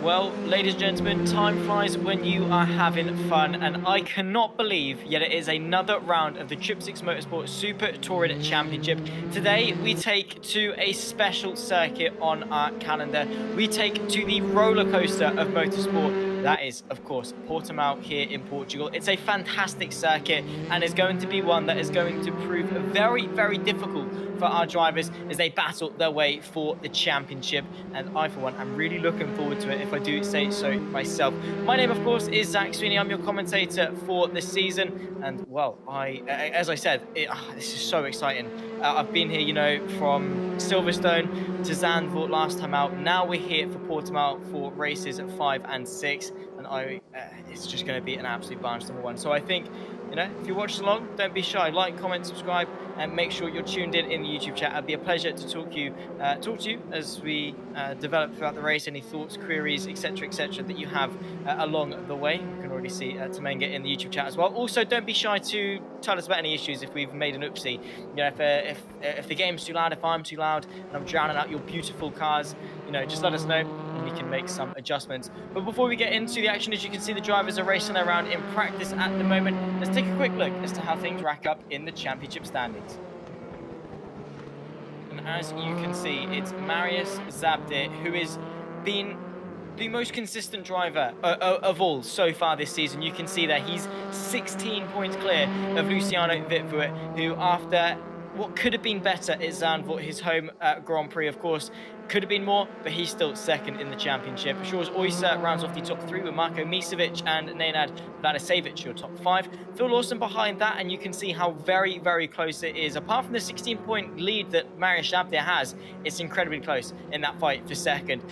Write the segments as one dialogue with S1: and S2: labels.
S1: Well, ladies and gentlemen, time flies when you are having fun, and I cannot believe yet it is another round of the Trippsix Motorsport Super Touring Championship. Today, we take to a special circuit on our calendar. We take to the roller coaster of motorsport. That is, of course, Portimao here in Portugal. It's a fantastic circuit and is going to be one that is going to prove very, very difficult for our drivers as they battle their way for the championship. And I, for one, am really looking forward to it, if I do say so myself. My name, of course, is Zach Sweeney. I'm your commentator for this season. And, well, as I said, this is so exciting. I've been here, from Silverstone to Zandvoort last time out. Now we're here for Portimao for races at 5 and 6. And it's just going to be an absolute barnstormer number one. So I think, if you watch along, don't be shy. Like, comment, subscribe, and make sure you're tuned in the YouTube chat. It'll be a pleasure to talk to you as we develop throughout the race. Any thoughts, queries, etc., that you have along the way. You can already see Tamenga in the YouTube chat as well. Also, don't be shy to tell us about any issues if we've made an oopsie. If the game's too loud, if I'm too loud, and I'm drowning out your beautiful cars, just let us know and we can make some adjustments. But before we get into the action, as you can see, the drivers are racing around in practice at the moment. Let's take a quick look as to how things rack up in the championship standings. And as you can see, it's Marius Zabdir who has been the most consistent driver of all so far this season. You can see that he's 16 points clear of Luciano Vitvoet, who after what could have been better at Zandvoort, his home Grand Prix, of course, could have been more, but he's still second in the championship. Shores Oyster rounds off the top three with Marko Misevic and Nenad Vladisevic, your top five. Phil Lawson behind that, and you can see how very, very close it is. Apart from the 16-point lead that Marius Zabdir has, it's incredibly close in that fight for second.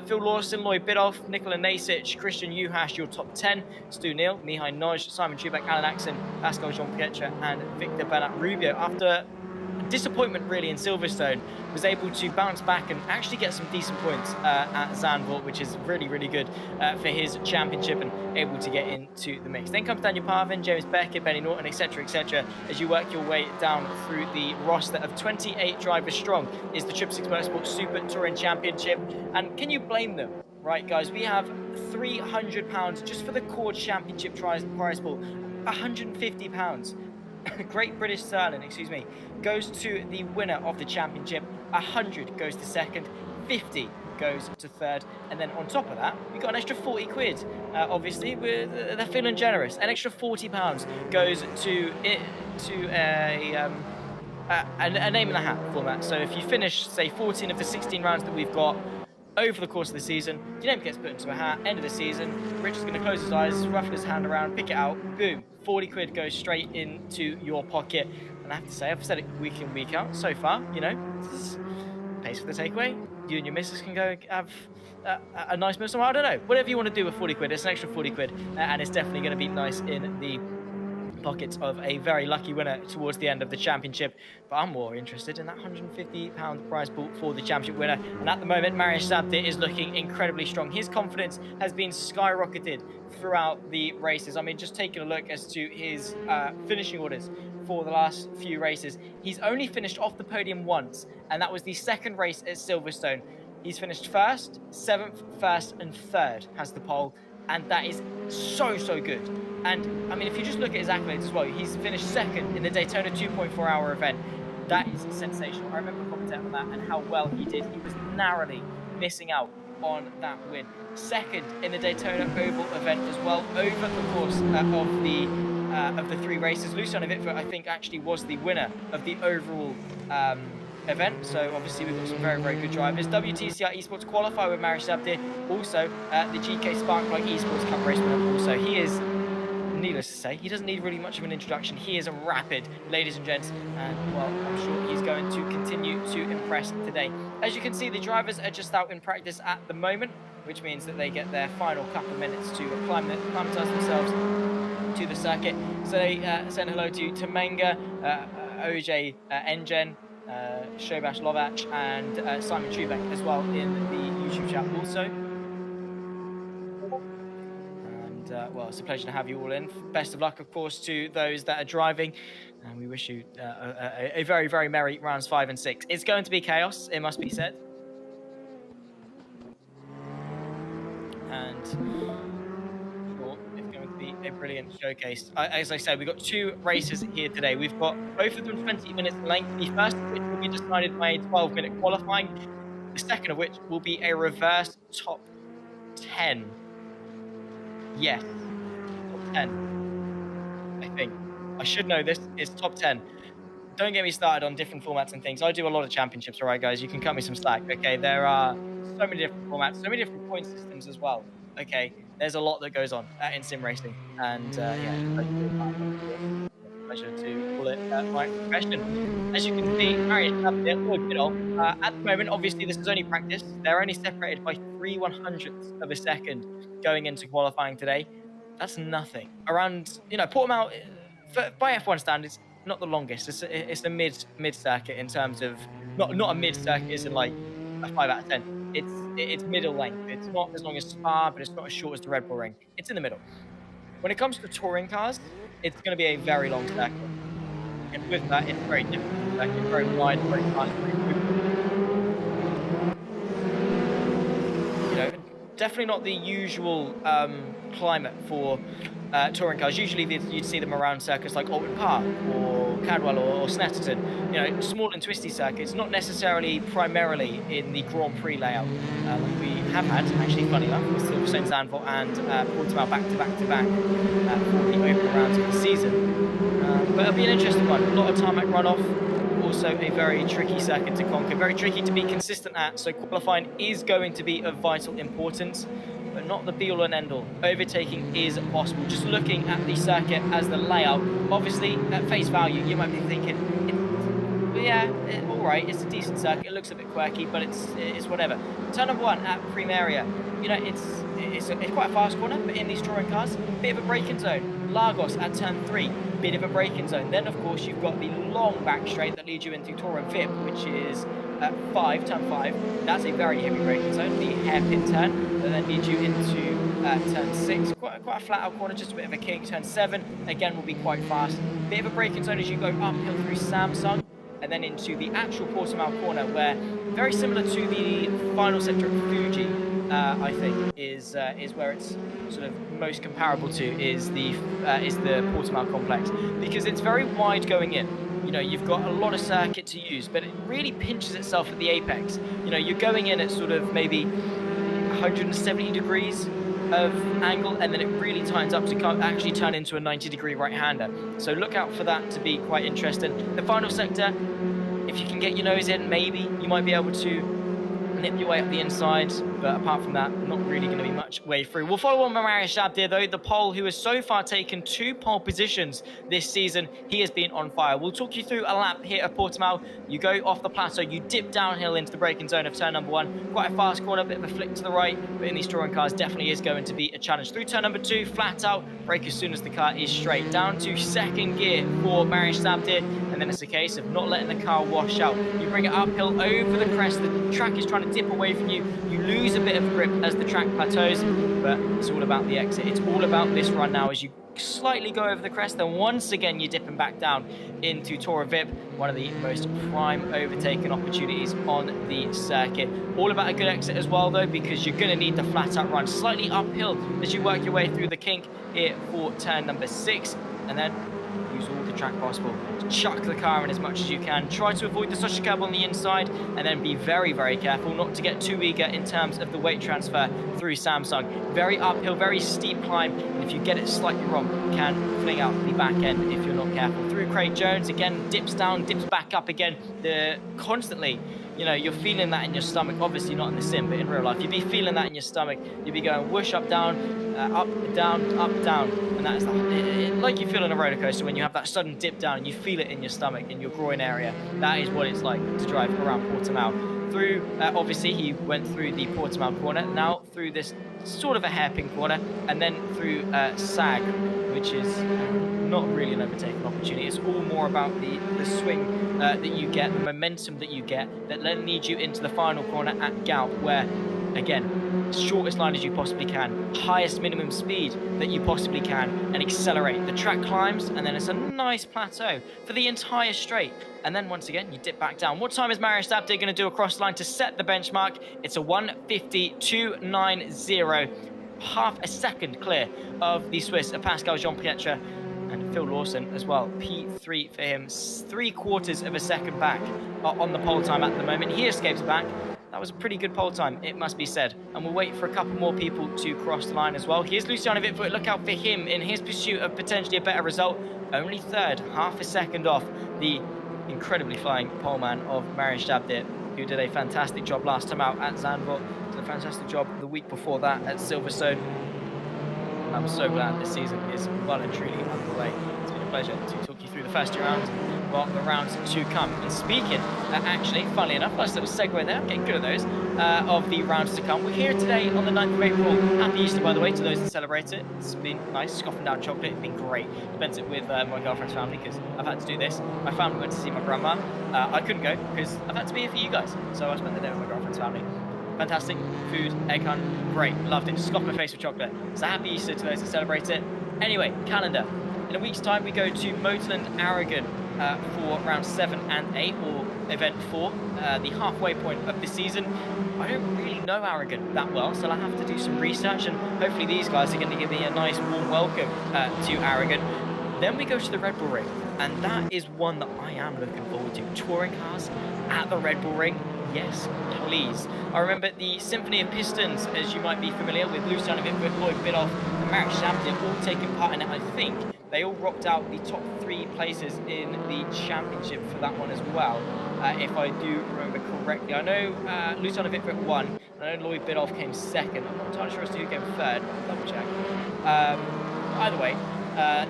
S1: Phil Lawson, Lloyd Bidoff, Nikola Nasic, Christian Juhasz, your top 10. Stu Neal, Mihai Noj, Simon Trebek, Alan Axon, Pascal Jean-Pietre, and Victor Bernat Rubio. After disappointment really in Silverstone, was able to bounce back and actually get some decent points at Zandvoort, which is really, really good for his championship, and able to get into the mix. Then comes Daniel Parvin, James Beckett, Benny Norton, etc., as you work your way down through the roster of 28 drivers strong is the Trippsix Motorsport Super Touring Championship. And can you blame them? Right, guys, we have £300 just for the core championship prize pool, £150. Great British Sterling, goes to the winner of the championship. 100 goes to second, 50 goes to third, and then on top of that, we got an extra 40 quid. Obviously, they're feeling generous. An extra £40 goes to a name in the hat format. So if you finish, say, 14 of the 16 rounds that we've got over the course of the season, your name gets put into a hat. End of the season, Rich is going to close his eyes, ruffle his hand around, pick it out, boom, 40 quid goes straight into your pocket. And I have to say, I've said it week in, week out so far, this pays for the takeaway. You and your missus can go have a nice meal somewhere. I don't know, whatever you want to do with 40 quid, it's an extra 40 quid, and it's definitely going to be nice in the pockets of a very lucky winner towards the end of the championship. But I'm more interested in that £150 prize pool for the championship winner. And at the moment, Marius Zabdir is looking incredibly strong. His confidence has been skyrocketed throughout the races. I mean, just taking a look as to his finishing orders for the last few races, he's only finished off the podium once, and that was the second race at Silverstone. He's finished first, seventh, first, and third has the pole, and that is so good. And I mean, if you just look at his accolades as well, he's finished second in the Daytona 2.4 hour event. That is sensational. I remember commenting on that and how well he did. He was narrowly missing out on that win. Second in the Daytona Oval event as well, over the course of the three races. Luciano Vitvoet, I think, actually was the winner of the overall event. So obviously we've got some very, very good drivers. WTCR Esports qualifier with Marius Zabdir. Also the GK Sparkplug Esports Cup race winner. Also, he is, needless to say, he doesn't need really much of an introduction. He is a rapid, ladies and gents, and well, I'm sure he's going to continue to impress today. As you can see, the drivers are just out in practice at the moment, which means that they get their final couple of minutes to acclimatise themselves to the circuit. So they send hello to Tamenga, OJ Engen, Shobash Lovac, and Simon Trebek as well in the YouTube chat also. Well, it's a pleasure to have you all in. Best of luck, of course, to those that are driving, and we wish you a very, very merry rounds 5 and 6. It's going to be chaos, it must be said. Sure, it's going to be a brilliant showcase. As I said, we've got two races here today. We've got both of them 20 minutes in length. The first of which will be decided by a 12-minute qualifying. The second of which will be a reverse top 10. Yes, top 10, I think. I should know this. It's top 10. Don't get me started on different formats and things. I do a lot of championships, all right, guys? You can cut me some slack, okay? There are so many different formats, so many different point systems as well, okay? There's a lot that goes on in sim racing. And yeah, it's a pleasure to be a part of it, of course. It's a pleasure to call it my profession. As you can see, Marius Abdir or Gidol, at the moment, obviously, this is only practice. They're only separated by 3/100ths of a second going into qualifying today. That's nothing. Around, Portimao, by F1 standards, not the longest. It's a mid circuit in terms of not a mid circuit as in like a 5 out of 10. It's middle length. It's not as long as Spa, but it's not as short as the Red Bull Ring. It's in the middle. When it comes to touring cars, it's going to be a very long circuit, and with that, it's a very difficult circuit, very wide, very fast, very moving. Definitely not the usual climate for touring cars. Usually you'd see them around circuits like Alton Park or Cadwell or Snetterton. Small and twisty circuits, not necessarily primarily in the Grand Prix layout. Like we have had, actually, funny enough, with Silverstone Zandvoort and Portimao back to back to back for the open rounds of the season. But it'll be an interesting one. A lot of tarmac runoff. Also a very tricky circuit to conquer, very tricky to be consistent at, so qualifying is going to be of vital importance, but not the be-all and end-all. Overtaking is possible. Just looking at the circuit as the layout, obviously, at face value, you might be thinking, all right, it's a decent circuit, it looks a bit quirky, but it's whatever. Turn number 1 at Primaria, it's quite a fast corner, but in these touring cars, bit of a braking zone. Lagos at turn 3, bit of a braking zone. Then, of course, you've got the long back straight that leads you into Torrent VIP, which is at turn 5. That's a very heavy braking zone, the hairpin turn, that then leads you into turn 6. Quite a flat out corner, just a bit of a kick. Turn 7, again, will be quite fast. Bit of a braking zone as you go uphill through Samsung, and then into the actual Portimao corner, where very similar to the final sector of Fuji, I think, is where it's sort of most comparable to is the Portimao complex, because it's very wide going in. You've got a lot of circuit to use, but it really pinches itself at the apex. You're going in at sort of maybe 170 degrees of angle, and then it really tightens up to actually turn into a 90-degree right-hander. So look out for that to be quite interesting. The final sector, if you can get your nose in, maybe you might be able to nip your way up the inside, but apart from that, not really going to be much way through. We'll follow on Marius Abdir, though, the Pole, who has so far taken 2 pole positions this season. He has been on fire. We'll talk you through a lap here at Portimao. You go off the plateau, you dip downhill into the braking zone of turn number 1. Quite a fast corner, bit of a flick to the right, but in these touring cars, definitely is going to be a challenge. Through turn number 2, flat out, brake as soon as the car is straight. Down to second gear for Marius Abdir, and then it's a case of not letting the car wash out. You bring it uphill over the crest, the track is trying to dip away from you. You lose a bit of grip as the track plateaus, but it's all about the exit. It's all about this run now as you slightly go over the crest, then once again you're dipping back down into Torrent VIP, one of the most prime overtaking opportunities on the circuit. All about a good exit as well, though, because you're going to need the flat out run slightly uphill as you work your way through the kink here for turn number 6, and then use all the track possible. Chuck the car in as much as you can. Try to avoid the social curb on the inside, and then be very, very careful not to get too eager in terms of the weight transfer through Samsung. Very uphill, very steep climb, and if you get it slightly wrong, can fling out the back end if you're not careful. Through Craig Jones, again, dips down, dips back up again. Constantly, you're feeling that in your stomach. Obviously not in the sim, but in real life, you'd be feeling that in your stomach. You'd be going whoosh, up, down, up, down, and that's like you feel on a roller coaster when you have that sudden dip down and you feel it in your stomach, in your groin area. That is what it's like to drive around Portimao. Through, obviously, he went through the Portimao corner, now through this sort of a hairpin corner, and then through Sag, which is not really an overtaking opportunity. It's all more about the swing that you get, the momentum that you get, that then leads you into the final corner at Galp, where, again, shortest line as you possibly can, highest minimum speed that you possibly can, and accelerate. The track climbs, and then it's a nice plateau for the entire straight. And then once again, you dip back down. What time is Marius Abdir going to do across the line to set the benchmark? It's a 1:52.90. half a second clear of the Swiss Pascal Jean-Pietre and Phil Lawson as well. P3 for him, 3/4 of a second back on the pole time at the moment. He escapes back. That was a pretty good pole time, it must be said. And we'll wait for a couple more people to cross the line as well. Here's Luciano Wittfoot. Look out for him in his pursuit of potentially a better result. Only third, half a second off the incredibly flying poleman of Marius Stabdir, who did a fantastic job last time out at Zandvoort. Did a fantastic job the week before that at Silverstone. I'm so glad this season is well and truly underway. It's been a pleasure to talk you through the first 2 rounds, well, the rounds to come. And speaking, actually, funnily enough, nice little segue there, I'm getting good at those, of the rounds to come. We're here today on the 9th of April. Happy Easter, by the way, to those that celebrate it. It's been nice, scoffing down chocolate. It's been great. Spent it with my girlfriend's family because I've had to do this. My family went to see my grandma. I couldn't go because I've had to be here for you guys. So I spent the day with my girlfriend's family. Fantastic food, egg hunt, great, loved it. Just scoffed my face with chocolate. So happy Easter to those that celebrate it. Anyway, calendar. In a week's time, we go to Motorland Aragon for round 7 and 8, or event 4, the halfway point of the season. I don't really know Aragon that well, so I'll have to do some research, and hopefully these guys are going to give me a nice warm welcome to Aragon. Then we go to the Red Bull Ring, and that is one that I am looking forward to. Touring cars at the Red Bull Ring. Yes, please. I remember the Symphony of Pistons, as you might be familiar with, Luciano Wittfoot, Lloyd Bidoff, and Marius Stabdir all taking part in it. I think they all rocked out the top 3 places in the championship for that one as well, if I do remember correctly. I know Luciano Wittfoot won. I know Lloyd Bidoff came 2nd. I'm not entirely sure as to who came 3rd. I'll double check. Either way,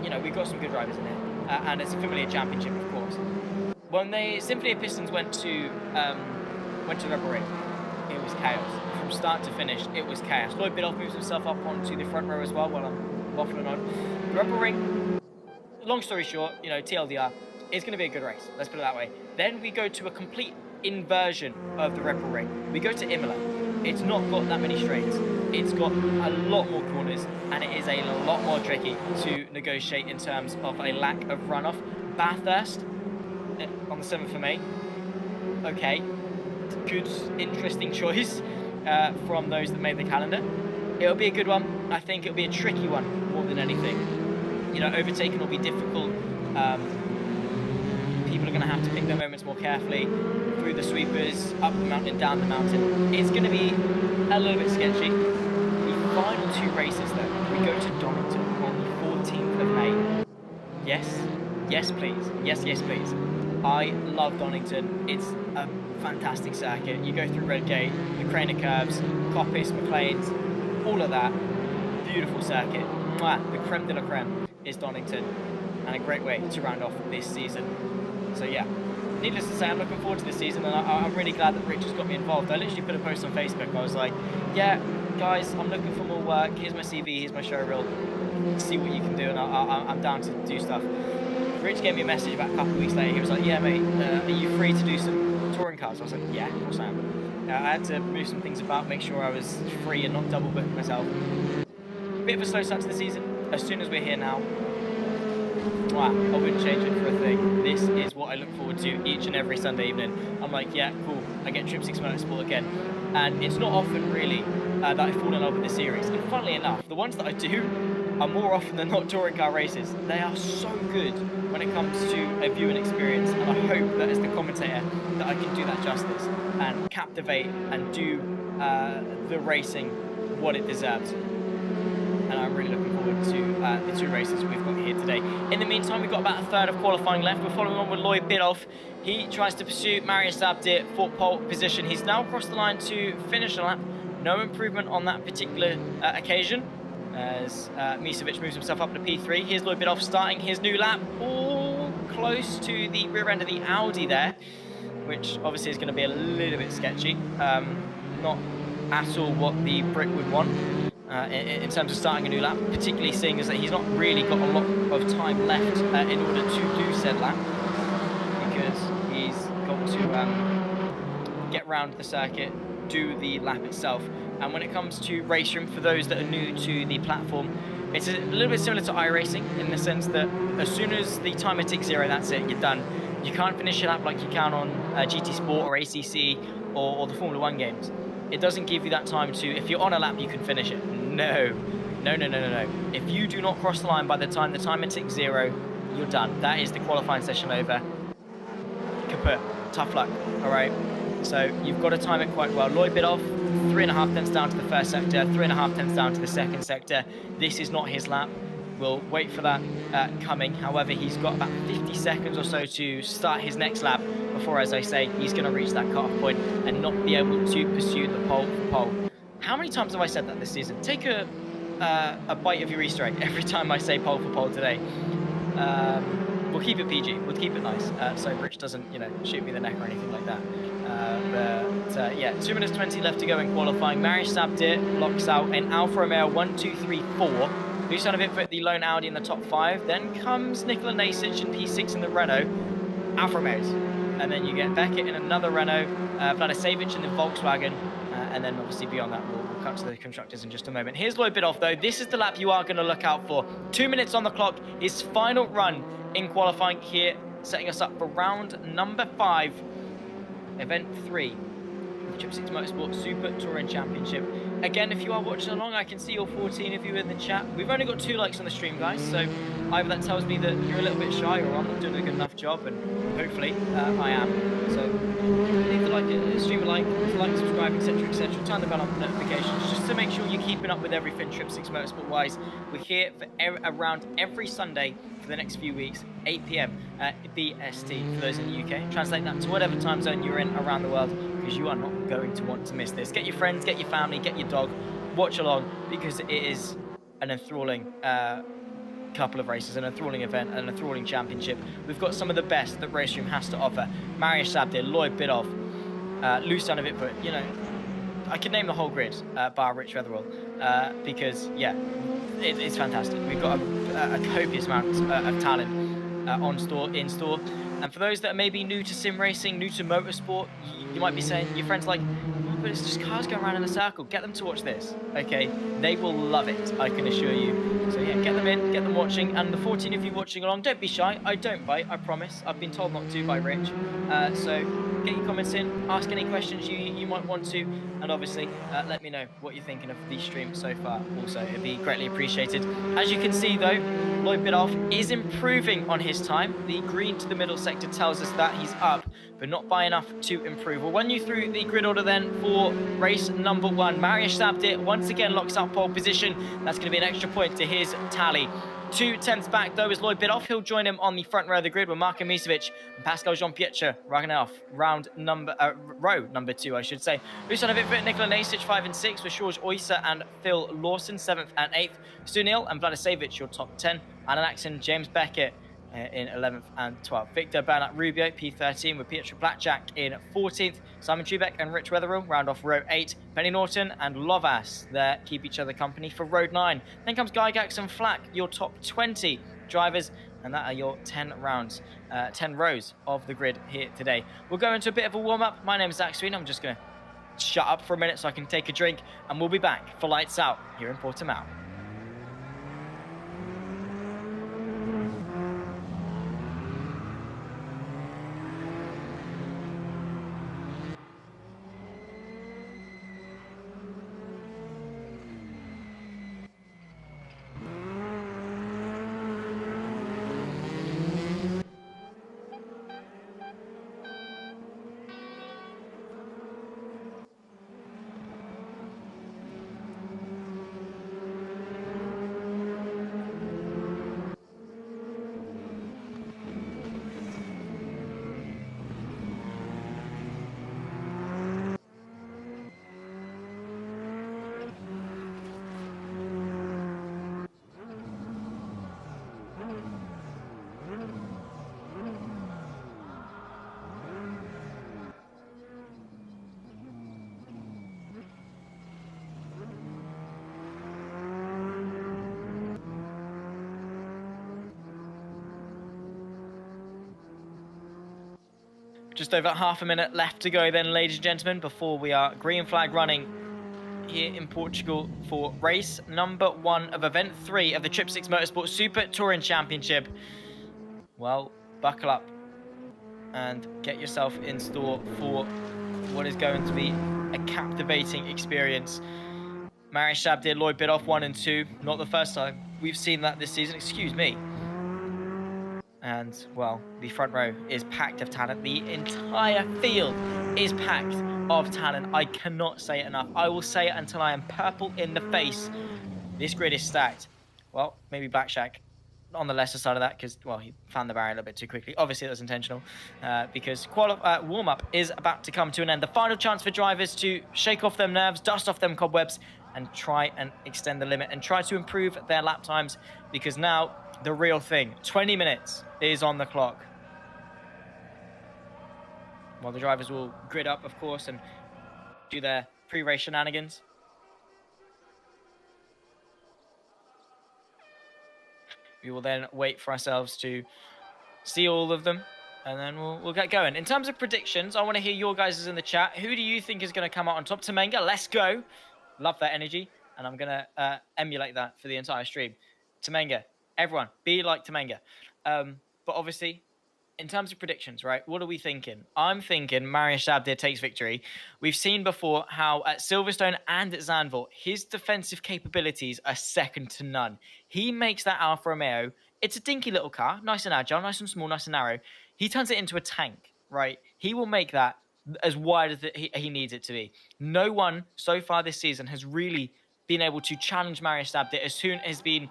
S1: you know, we've got some good drivers in here, and it's a familiar championship, of course. When the Symphony of Pistons went to the Red Bull Ring, it was chaos. From start to finish, it was chaos. Lloyd Bidoff moves himself up onto the front row as well while I'm waffling on. The Red Bull Ring, long story short, you know, TLDR, it's going to be a good race. Let's put it that way. Then we go to a complete inversion of the Red Bull Ring. We go to Imola. It's not got that many straights. It's got a lot more corners, and it is a lot more tricky to negotiate in terms of a lack of runoff. Bathurst on the 7th of May. Okay. Good, interesting choice from those that made the calendar. It'll be a good one. I think it'll be a tricky one more than anything. You know, overtaking will be difficult. People are going to have to pick their moments more carefully through the sweepers, up the mountain, down the mountain. It's going to be a little bit sketchy. The final 2 races, though, we go to Donington on the 14th of May. Yes, yes, please. Yes, yes, please. I love Donington. It's a fantastic circuit. You go through Redgate, the Craner curves, Coppice, McLean's, all of that. Beautiful circuit. Mwah, the creme de la creme is Donington, and a great way to round off this season. So yeah, needless to say, I'm looking forward to this season, and I'm really glad that Rich has got me involved. I literally put a post on Facebook. I was like, yeah, guys, I'm looking for more work. Here's my CV, here's my show reel. See what you can do, and I'm down to do stuff. Rich gave me a message about a couple of weeks later. He was like, yeah, mate, are you free to do some touring cars? I was like, yeah, of course I am. I had to move some things about, make sure I was free and not double booking myself. Bit of a slow start to the season. As soon as we're here now, wow, I wouldn't change it for a thing. This is what I look forward to each and every Sunday evening. I'm like, yeah, cool, I get Trippsix Motorsport again. And it's not often, really, that I fall in love with the series. And funnily enough, the ones that I do are more often than not touring car races. They are so good when it comes to a viewing experience, and I hope that as the commentator that I can do that justice and captivate and do the racing what it deserves. And I'm really looking forward to the 2 races we've got here today. In the meantime, we've got about a third of qualifying left. We're following on with Lloyd Bidoff. He tries to pursue Marius Stabdir for pole position. He's now crossed the line to finish a lap. No improvement on that particular occasion, as Misevic moves himself up to P3. Here's Lloyd Bidoff starting his new lap, all close to the rear end of the Audi there, which obviously is going to be a little bit sketchy. Not at all what the Brit would want in terms of starting a new lap, particularly seeing as that he's not really got a lot of time left in order to do said lap, because he's got to get round the circuit, do the lap itself. And when it comes to race room, for those that are new to the platform, it's a little bit similar to iRacing in the sense that as soon as the timer ticks 0, that's it, you're done. You can't finish your lap like you can on GT Sport or ACC or the Formula 1 games. It doesn't give you that time to, if you're on a lap, you can finish it. No. No. If you do not cross the line by the time the timer ticks 0, you're done. That is the qualifying session over. Kaput. Tough luck. All right. So you've got to time it quite well. Lloyd Bidoff, 3.5 tenths down to the first sector, 3.5 tenths down to the second sector. This is not his lap. We'll wait for that coming. However, he's got about 50 seconds or so to start his next lap before, as I say, he's going to reach that cut-off point and not be able to pursue the pole for pole. How many times have I said that this season? Take a bite of your Easter egg every time I say pole for pole today. We'll keep it PG. We'll keep it nice, so Rich doesn't, shoot me in the neck or anything like that. Yeah, 2 minutes 20 left to go in qualifying. Marius Sabdir locks out in Alfa Romeo 1, 2, 3, 4. Dusan of Itfit, the lone Audi in the top 5. Then comes Nikola Nasic in P6 in the Renault. Alfa Romeos. And then you get Beckett in another Renault. Vladisevic in the Volkswagen. And then obviously beyond that, we'll cut to the constructors in just a moment. Here's Lloyd Bidoff, though. This is the lap you are going to look out for. 2 minutes on the clock. His final run in qualifying here, setting us up for round number 5, event 3, the Trippsix Motorsport Super Touring Championship. Again, if you are watching along, I can see all 14 of you in the chat. We've only got 2 likes on the stream, guys, so either that tells me that you're a little bit shy or I'm not doing a good enough job, and hopefully I am. So leave the like, stream a like, subscribe, etc. Turn the bell on for notifications, just to make sure you're keeping up with everything Trippsix Motorsport wise. We're here for around every Sunday for the next few weeks, 8 p.m. BST for those in the UK. Translate that to whatever time zone you're in around the world, because you are not going to want to miss this. Get your friends, get your family, get your dog, watch along, because it is an enthralling couple of races, an enthralling event, an enthralling championship. We've got some of the best that Racing has to offer. Marius Sabdir, Lloyd Bidoff, Dusan of Itfit. I could name the whole grid, bar Rich Weatherall, because yeah, it's fantastic. We've got a copious amount of talent in store. And for those that are maybe new to sim racing, new to motorsport, you might be saying, your friends like, oh, but it's just cars going around in a circle. Get them to watch this, okay? They will love it, I can assure you. So yeah, get them in, get them watching. And the 14 of you watching along, don't be shy. I don't bite, I promise. I've been told not to by Rich. So get your comments in, ask any questions you might want to, and obviously let me know what you're thinking of the stream so far. Also, it'd be greatly appreciated. As you can see though, Lloyd Bidoff is improving on his time. The green to the middle sector tells us that he's up, but not by enough to improve. We'll run you through the grid order then for race number 1. Marius Sabdir once again locks up pole position. That's going to be an extra point to his tally. 2 tenths back though is Lloyd Bidoff. He'll join him on the front row of the grid with Marko Misevic and Pascal Jean-Pierre running off row number 2, I should say. Dusan of Itfit, Nikola Nasic 5 and 6 with George Oyser and Phil Lawson 7th and 8th. Sunil and Vladisevic your top 10. Alan Axon, James Beckett in 11th and 12th. Victor Bernat Rubio, P13, with Pietro Platjak in 14th. Simon Trebek and Rich Weatherall round off row 8. Penny Norton and Lovas there keep each other company for row 9. Then comes Gygax and Flack, your top 20 drivers, and that are your 10 rows of the grid here today. We'll go into a bit of a warm-up. My name is Zach Sween. I'm just going to shut up for a minute so I can take a drink, and we'll be back for Lights Out here in Portimao. Just over half a minute left to go then, ladies and gentlemen, before we are green flag running here in Portugal for race number 1 of event 3 of the Trippsix Motorsport Super Touring Championship. Well, buckle up and get yourself in store for what is going to be a captivating experience. Marius Shabdir, Lloyd Bidoff 1 and 2. Not the first time we've seen that this season, excuse me. And, well, the front row is packed of talent. The entire field is packed of talent. I cannot say it enough. I will say it until I am purple in the face. This grid is stacked. Well, maybe Black Shack on the lesser side of that because, well, he found the barrier a little bit too quickly. Obviously, that was intentional because warm-up is about to come to an end. The final chance for drivers to shake off them nerves, dust off them cobwebs, and try and extend the limit and try to improve their lap times because now the real thing, 20 minutes is on the clock. Well, the drivers will grid up, of course, and do their pre-race shenanigans. We will then wait for ourselves to see all of them, and then we'll get going. In terms of predictions, I want to hear your guys' in the chat. Who do you think is going to come out on top? Temenga, let's go. Love that energy, and I'm going to emulate that for the entire stream. Temenga, everyone, be like Temenga. But obviously, in terms of predictions, right, what are we thinking? I'm thinking Marius Shabdir takes victory. We've seen before how at Silverstone and at Zandvoort, his defensive capabilities are second to none. He makes that Alfa Romeo, it's a dinky little car, nice and agile, nice and small, nice and narrow. He turns it into a tank, right? He will make that as wide as he needs it to be. No one so far this season has really been able to challenge Marius Shabdir as soon as been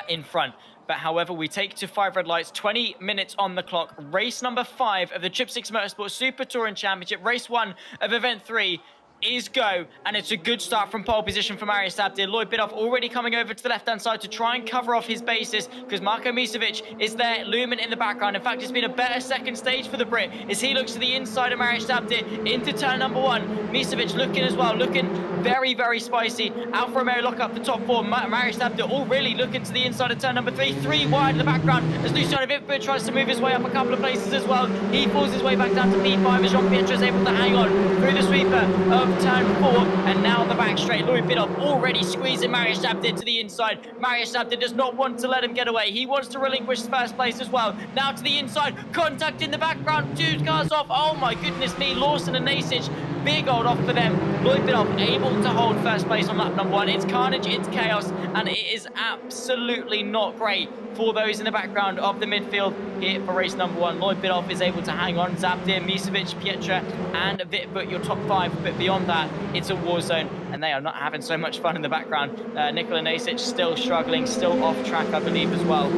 S1: in front. But however, we take to 5 red lights, 20 minutes on the clock. Race number 5 of the Trippsix Motorsport Super Touring Championship. Race 1 of event 3 is go. And it's a good start from pole position for Marius Shabdir. Lloyd Bidoff already coming over to the left-hand side to try and cover off his bases because Marko Misevic is there looming in the background. In fact, it's been a better second stage for the Brit as he looks to the inside of Marius Shabdir into turn number 1. Misevic looking as well, looking very, very spicy. Alfa Romeo lock up the top 4. Marius Shabdir already looking to the inside of turn number 3. 3 wide in the background as Luciano Vitford tries to move his way up a couple of places as well. He falls his way back down to P5 as Jean-Pierre is able to hang on through the sweeper of turn 4, and now the back straight. Lloyd Bidoff already squeezing Marius Shabdir to the inside. Marius Shabdir does not want to let him get away. He wants to relinquish first place as well. Now to the inside, contact in the background, 2 cars off. Oh my goodness me, Lawson and Nasic, big old off for them. Lloyd Bidoff able to hold first place on lap number 1. It's carnage, it's chaos, and it is absolutely not great for those in the background of the midfield here for race number 1. Lloyd Bidoff is able to hang on. Shabdir, Misevic, Pietra, and Vitford, your top 5. But beyond that, it's a war zone, and they are not having so much fun in the background. Nikola Nasic still struggling, still off track, I believe, as well.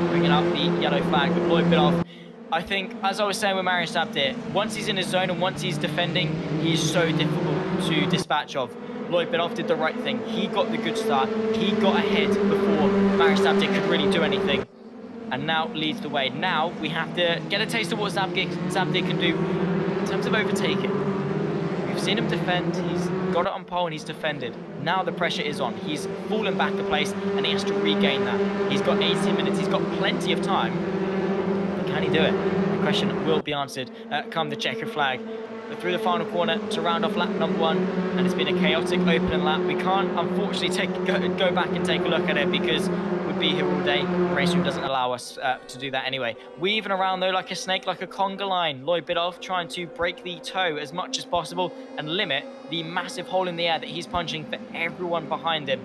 S1: Bringing up the yellow flag with Lloyd Bidoff. I think, as I was saying with Marius Shabdir, once he's in his zone and once he's defending, he's so difficult to dispatch of. Lloyd Bidoff did the right thing. He got the good start. He got ahead before Marius Shabdir could really do anything. And now leads the way. Now we have to get a taste of what Shabdir can do in terms of overtaking. We've seen him defend. He's got it on pole and he's defended. Now the pressure is on. He's fallen back a place and he has to regain that. He's got 18 minutes. He's got plenty of time. But can he do it? The question will be answered come the checkered flag. But through the final corner to round off lap number 1, and it's been a chaotic opening lap. We can't unfortunately go back and take a look at it because we'd be here all day. The race room doesn't allow us to do that anyway. Weaving around though like a snake, like a conga line. Lloyd Bidoff trying to break the toe as much as possible and limit the massive hole in the air that he's punching for everyone behind him.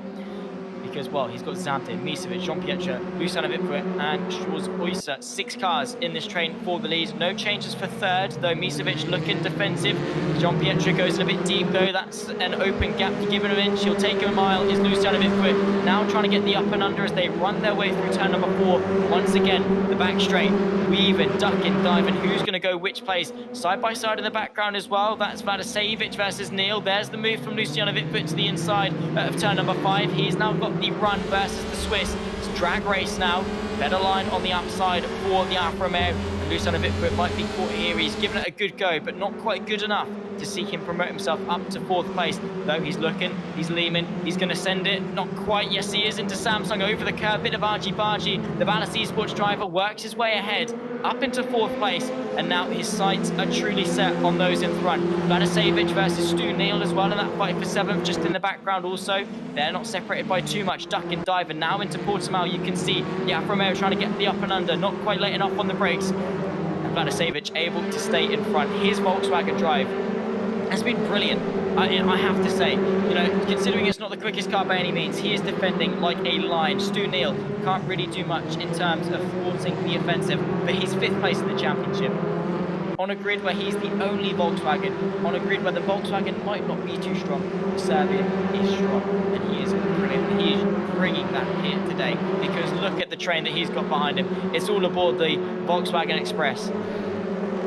S1: Because, well, he's got Shabdir, Misevic, Jean-Pierre, Luciano Vitford, and Schwarz Oyster. 6 cars in this train for the lead. No changes for third, though Misevic looking defensive. Jean-Pierre goes a bit deep, though. That's an open gap to give him an inch. He'll take him a mile. Is Luciano Vitford now trying to get the up and under as they run their way through turn number 4. Once again, the back straight. Weaving, ducking, diving. Who's going to go which place? Side by side in the background as well. That's Vladisevic versus Neil. There's the move from Luciano Vitford to the inside of turn number 5. He's now got the run versus the Swiss. It's drag race now. Better line on the upside for the Alfa Romeo. And Luciano Vitford might be caught here. He's given it a good go, but not quite good enough to see him promote himself up to 4th place. Though he's looking, he's leaning, he's going to send it. Not quite. Yes, he is into Samsung over the curve. Bit of argy-bargy. The Ballas Esports driver works his way ahead up into 4th place. And now his sights are truly set on those in front. Vladisevic versus Stu Neal as well in that fight for 7th. Just in the background also. They're not separated by too much. Duck and dive. And now into Portimao, you can see the Alfa Romeo trying to get the up and under. Not quite letting off on the brakes. And Vladisevic able to stay in front. His Volkswagen drive has been brilliant. I have to say, you know, considering it's not the quickest car by any means, he is defending like a lion. Stu Neal can't really do much in terms of thwarting the offensive, but he's 5th place in the championship. On a grid where he's the only Volkswagen, on a grid where the Volkswagen might not be too strong, the Serbian is strong, and he is brilliant. He is bringing that here today, because look at the train that he's got behind him. It's all aboard the Volkswagen Express.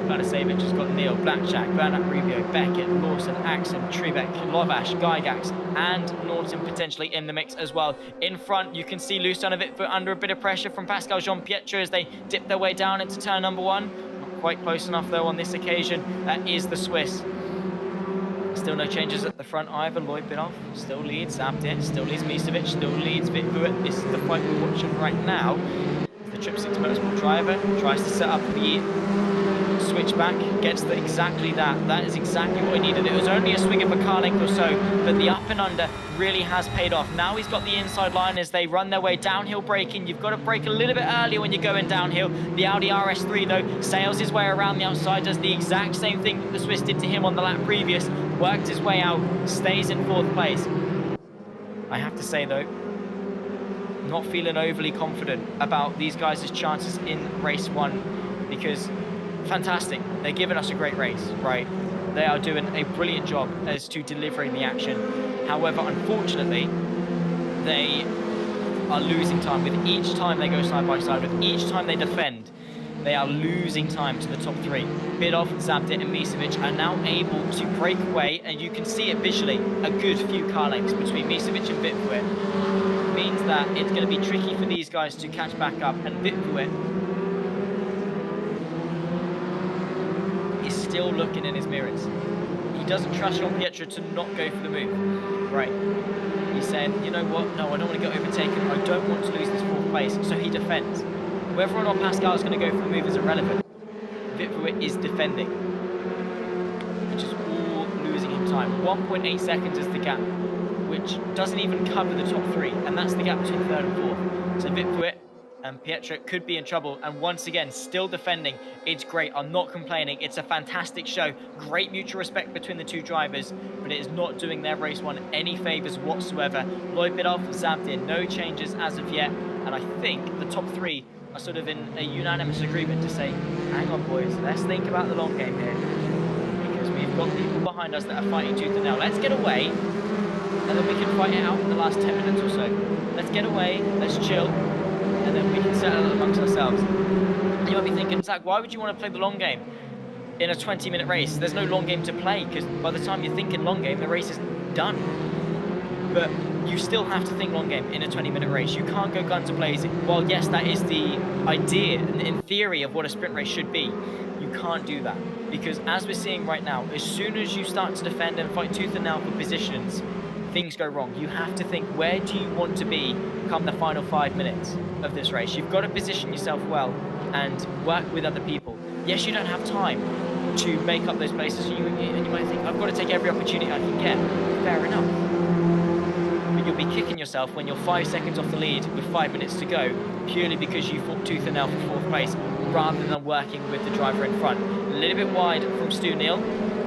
S1: Vladisevic has got Neil, Blackjack, Bernat Rubio, Beckett, Lawson, Axon, Trebek, Lovash, Gygax, and Norton potentially in the mix as well. In front, you can see Lucanovic under a bit of pressure from Pascal Jean-Pietro as they dip their way down into turn number 1. Not quite close enough though on this occasion. That is the Swiss. Still no changes at the front either. Lloyd Bidoff still leads Zabdir, still leads Misevic, still leads Vitvuit. This is the fight we're watching right now. The Trippsix Motorsport driver tries to set up the switchback, gets exactly that. That is exactly what he needed. It was only a swing of a car length or so, but the up and under really has paid off. Now he's got the inside line as they run their way downhill braking. You've got to brake a little bit earlier when you're going downhill. The Audi RS3 though sails his way around the outside, does the exact same thing that the Swiss did to him on the lap previous, worked his way out, stays in 4th place. I have to say though, not feeling overly confident about these guys' chances in race 1, because fantastic, they're giving us a great race, right? They are doing a brilliant job as to delivering the action. However, unfortunately, they are losing time with each time they go side by side, with each time they defend. They are losing time to the top 3. Bidov, Zabdir and Misevic are now able to break away, and you can see it visually, a good few car lengths between Misevic and Vitvuit. Means that it's going to be tricky for these guys to catch back up, and Vitvuit is still looking in his mirrors. He doesn't trust Jean-Pietro to not go for the move. Right. He's saying, you know what? No, I don't want to get overtaken. I don't want to lose this 4th place. So he defends. Whether or not Pascal is going to go for the move is irrelevant. Vitvuit is defending, which is all losing him time. 1.8 seconds is the gap, which doesn't even cover the top 3, and that's the gap between 3rd and 4th. So Vitvuit and Pietro could be in trouble, and once again, still defending. It's great. I'm not complaining. It's a fantastic show. Great mutual respect between the two drivers, but it is not doing their race 1 any favours whatsoever. Lloyd Bidoff, Zabdir, no changes as of yet, and I think the top 3 are sort of in a unanimous agreement to say, hang on boys, let's think about the long game here, because we've got people behind us that are fighting tooth and nail. Let's get away, and then we can fight it out in the last 10 minutes or so. Let's get away, let's chill, and then we can settle amongst ourselves. You might be thinking, Zach, why would you want to play the long game in a 20-minute race? There's no long game to play, because by the time you're thinking long game, the race is done. But you still have to think long game in a 20-minute race. You can't go guns a-blazing. While yes, that is the idea in theory of what a sprint race should be, you can't do that. Because as we're seeing right now, as soon as you start to defend and fight tooth and nail for positions, things go wrong. You have to think, where do you want to be come the final 5 minutes of this race? You've got to position yourself well and work with other people. Yes, you don't have time to make up those places, and you might think, I've got to take every opportunity I can get. Fair enough. But you'll be kicking yourself when you're 5 seconds off the lead with 5 minutes to go, purely because you fought tooth and nail for 4th place, rather than working with the driver in front. A little bit wide from Stu Neal,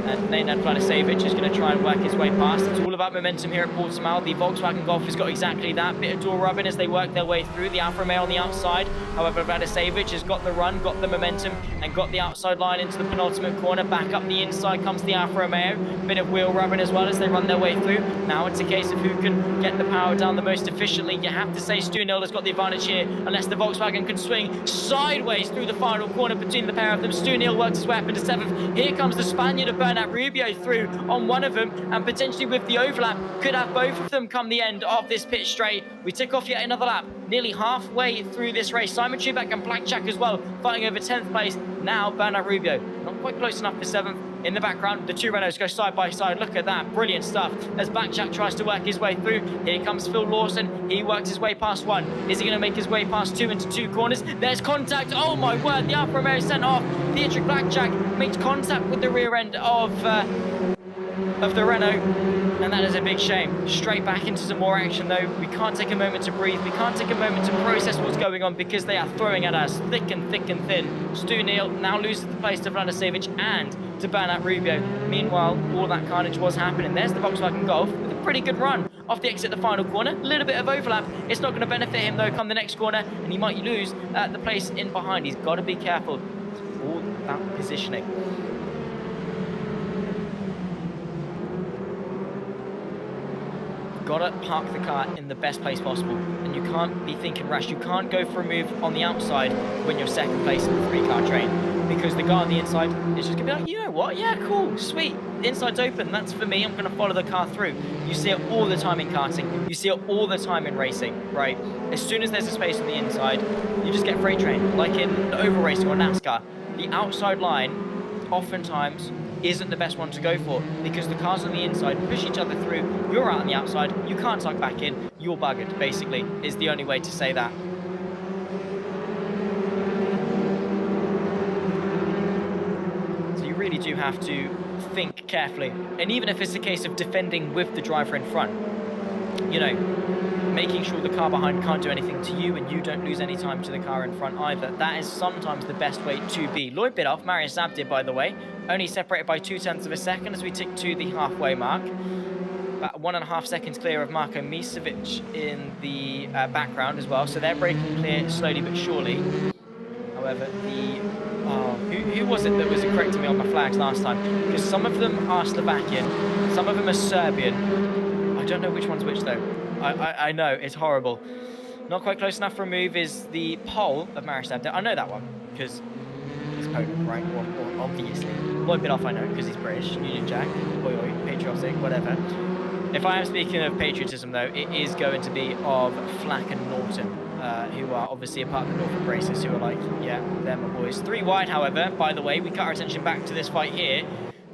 S1: and Nenad Vladisevic is going to try and work his way past. It's all about momentum here at Portimao. The Volkswagen Golf has got exactly that. Bit of door rubbing as they work their way through. The Alfa Romeo on the outside. However, Vladisevic has got the run, got the momentum, and got the outside line into the penultimate corner. Back up the inside comes the Alfa Romeo. Bit of wheel rubbing as well as they run their way through. Now it's a case of who can get the power down the most efficiently. You have to say Stu Neal has got the advantage here, unless the Volkswagen can swing sideways through the final corner between the pair of them. Stu Neal works his way up into 7th. Here comes the Spaniard of Bernat Rubio through on one of them, and potentially with the overlap could have both of them come the end of this pit straight. We tick off yet another lap, nearly halfway through this race. Simon Trebek and Blackjack as well, fighting over 10th place. Now Bernat Rubio, not quite close enough for 7th. In the background, the two Renaults go side by side. Look at that, brilliant stuff. As Blackjack tries to work his way through, here comes Phil Lawson. He works his way past 1. Is he going to make his way past 2 into 2 corners? There's contact. Oh my word, the Alfa Romeo sent off. Dietrich Blackjack makes contact with the rear end of the Renault, and that is a big shame. Straight back into some more action though. We can't take a moment to breathe. We can't take a moment to process what's going on, because they are throwing at us thick and thin. Stu Neal now loses the place to Vladisevic, and to Bernat Rubio. Meanwhile, all that carnage was happening. There's the Volkswagen Golf with a pretty good run off the exit the final corner. A little bit of overlap. It's not going to benefit him though come the next corner, and he might lose the place in behind. He's got to be careful. It's all about positioning. Gotta park the car in the best place possible, and you can't be thinking rash. You can't go for a move on the outside when you're second place in the 3-car train, because the guy on the inside is just gonna be like, you know what, yeah, cool, sweet, the inside's open, that's for me, I'm gonna follow the car through. You see it all the time in karting, you see it all the time in racing, right? As soon as there's a space on the inside, you just get freight trained, like in oval racing or NASCAR. The outside line, oftentimes, isn't the best one to go for, because the cars on the inside push each other through. You're out on the outside, you can't tuck back in, you're buggered, basically, is the only way to say that. So you really do have to think carefully, and even if it's a case of defending with the driver in front, you know, making sure the car behind can't do anything to you and you don't lose any time to the car in front either. That is sometimes the best way to be. Lloyd Biddulph, Marius Zabdir, by the way, only separated by 0.2 of a second as we tick to the halfway mark. About 1.5 seconds clear of Marko Misevic in the background as well. So they're breaking clear slowly but surely. However, who was it that was correcting me on my flags last time? Because some of them are Slovakian, some of them are Serbian. I don't know which one's which though. I know, it's horrible. Not quite close enough for a move is the pole of Marius Zabdir. I know that one, because he's Polish, right? Or obviously. Lloyd Biddulph I know, because he's British, Union Jack, oi oi, patriotic, whatever. If I am speaking of patriotism though, it is going to be of Flack and Norton, who are obviously a part of the Norfolk racers, who are like, yeah, they're my boys. 3 wide, however, by the way, we cut our attention back to this fight here,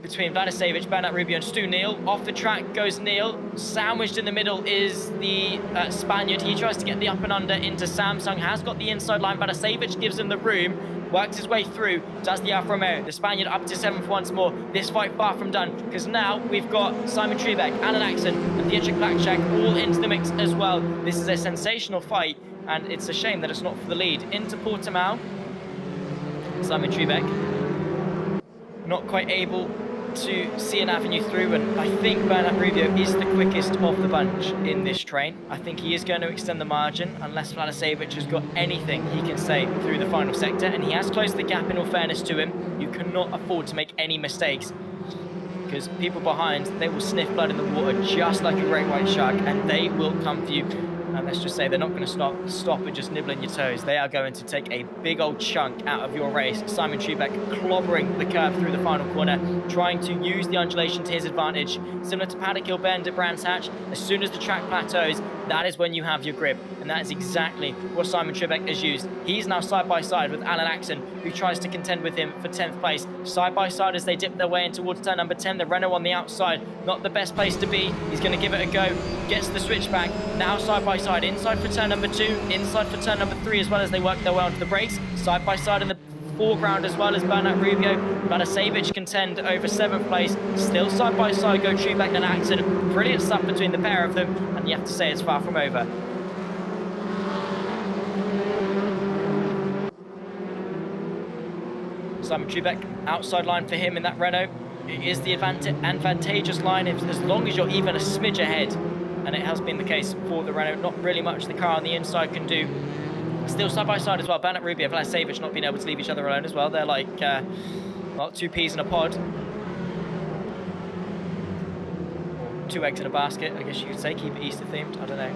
S1: between Vladisevic, Bernat Rubio and Stu Neal. Off the track goes Neal. Sandwiched in the middle is the Spaniard. He tries to get the up and under into Samsung. Has got the inside line. Vladisevic gives him the room. Works his way through. Does the Alfa Romeo. The Spaniard up to 7th once more. This fight far from done, because now we've got Simon Trebek, Alan Axon and Dietrich Blackjack all into the mix as well. This is a sensational fight, and it's a shame that it's not for the lead. Into Portimao. Simon Trebek not quite able to see an avenue through, and I think Bernat Rubio is the quickest of the bunch in this train. I think he is going to extend the margin unless Vladisevic has got anything he can say through the final sector, and he has closed the gap in all fairness to him. You cannot afford to make any mistakes, because people behind, they will sniff blood in the water just like a great white shark, and they will come for you. And let's just say they're not going to stop at just nibbling your toes. They are going to take a big old chunk out of your race. Simon Trebek clobbering the curve through the final corner, trying to use the undulation to his advantage. Similar to Paddock Hill Bend at Brands Hatch, as soon as the track plateaus, that is when you have your grip. And that is exactly what Simon Trebek has used. He's now side by side with Alan Axon, who tries to contend with him for 10th place. Side by side as they dip their way in towards turn number 10. The Renault on the outside, not the best place to be. He's going to give it a go. Gets the switchback. Now side by side. Inside for turn number 2. Inside for turn number 3 as well as they work their way onto the brakes. Side by side in the foreground as well as Bernat Rubio. Vladisevic contend over 7th place. Still side by side go Trebek and Axon. Brilliant stuff between the pair of them. And you have to say it's far from over. Simon Trebek, outside line for him in that Renault. It is the advantageous line as long as you're even a smidge ahead. And it has been the case for the Renault. Not really much the car on the inside can do. Still side by side as well. Bernat Rubio, Vladisevic not being able to leave each other alone as well. They're like, well, 2 peas in a pod. Or 2 eggs in a basket, I guess you could say. Keep it Easter themed. I don't know.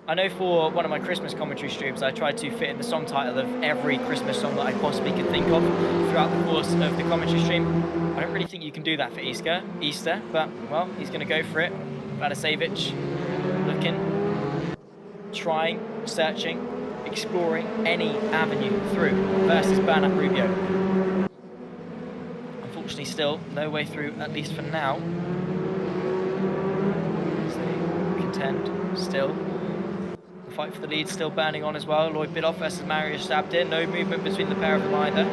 S1: I know for one of my Christmas commentary streams, I tried to fit in the song title of every Christmas song that I possibly could think of throughout the course of the commentary stream. I don't really think you can do that for Easter, but, well, he's going to go for it. Vladisevic looking, trying, searching, exploring any avenue through versus Bernat Rubio. Unfortunately, still no way through, at least for now. As they contend still. The fight for the lead still burning on as well. Lloyd Biddulph versus Marius Zabdir. No movement between the pair of them either.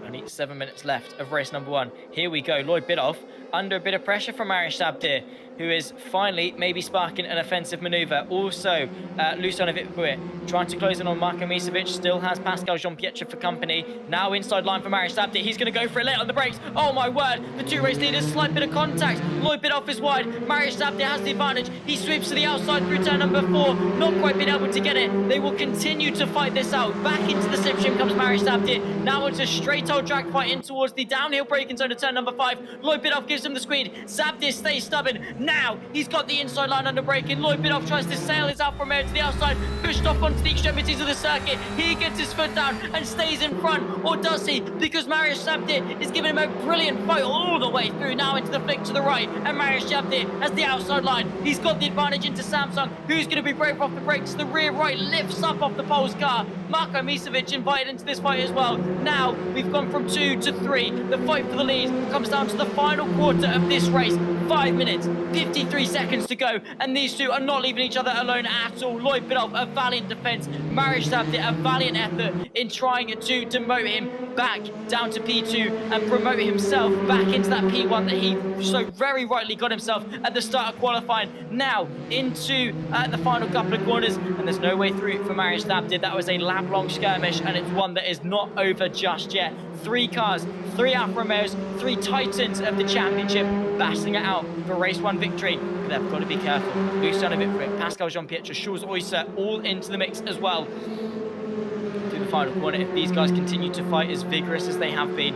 S1: Only 7 minutes left of race number 1. Here we go. Lloyd Biddulph under a bit of pressure from Marius Sabdir, who is finally maybe sparking an offensive maneuver. Also, Lucanovic trying to close in on Marko Misevic, still has Pascal Jean-Pietre for company. Now inside line for Marius Sabdir, he's going to go for it late on the brakes. Oh my word, the two race leaders, slight bit of contact. Lloyd Bidoff is wide, Marius Sabdir has the advantage. He sweeps to the outside through turn number 4, not quite been able to get it. They will continue to fight this out. Back into the slipstream comes Marius Sabdir. Now it's a straight old drag fight in towards the downhill braking zone of turn number 5. Lloyd Bidoff gives him the squeed. Sabdir stays stubborn. Now he's got the inside line under braking. Lloyd Bidoff tries to sail his Alfa Romeo to the outside, pushed off onto the extremities of the circuit. He gets his foot down and stays in front, or does he? Because Marius Sabdir is giving him a brilliant fight all the way through, now into the flick to the right, and Marius Sabdir has the outside line. He's got the advantage into Samsung, who's going to be brave off the brakes. The rear right lifts up off the pole's car. Marko Misevic invited into this fight as well. Now we've gone from 2 to 3. The fight for the lead comes down to the final quarter of this race. 5 minutes, 53 seconds to go, and these two are not leaving each other alone at all. Lloyd Bidoff, a valiant defence. Marius Sabdir, a valiant effort in trying to demote him back down to P2 and promote himself back into that P1 that he so very rightly got himself at the start of qualifying. Now into the final couple of corners, and there's no way through for Marius Sabdir. That was a lap-long skirmish, and it's one that is not over just yet. 3 cars, 3 Alfa Romeos, 3 titans of the championship battling it out for race 1 victory. But they've got to be careful. Lucanovic, Pascal Jean-Pietre, Jules Oyser all into the mix as well. Through the final corner, if these guys continue to fight as vigorous as they have been,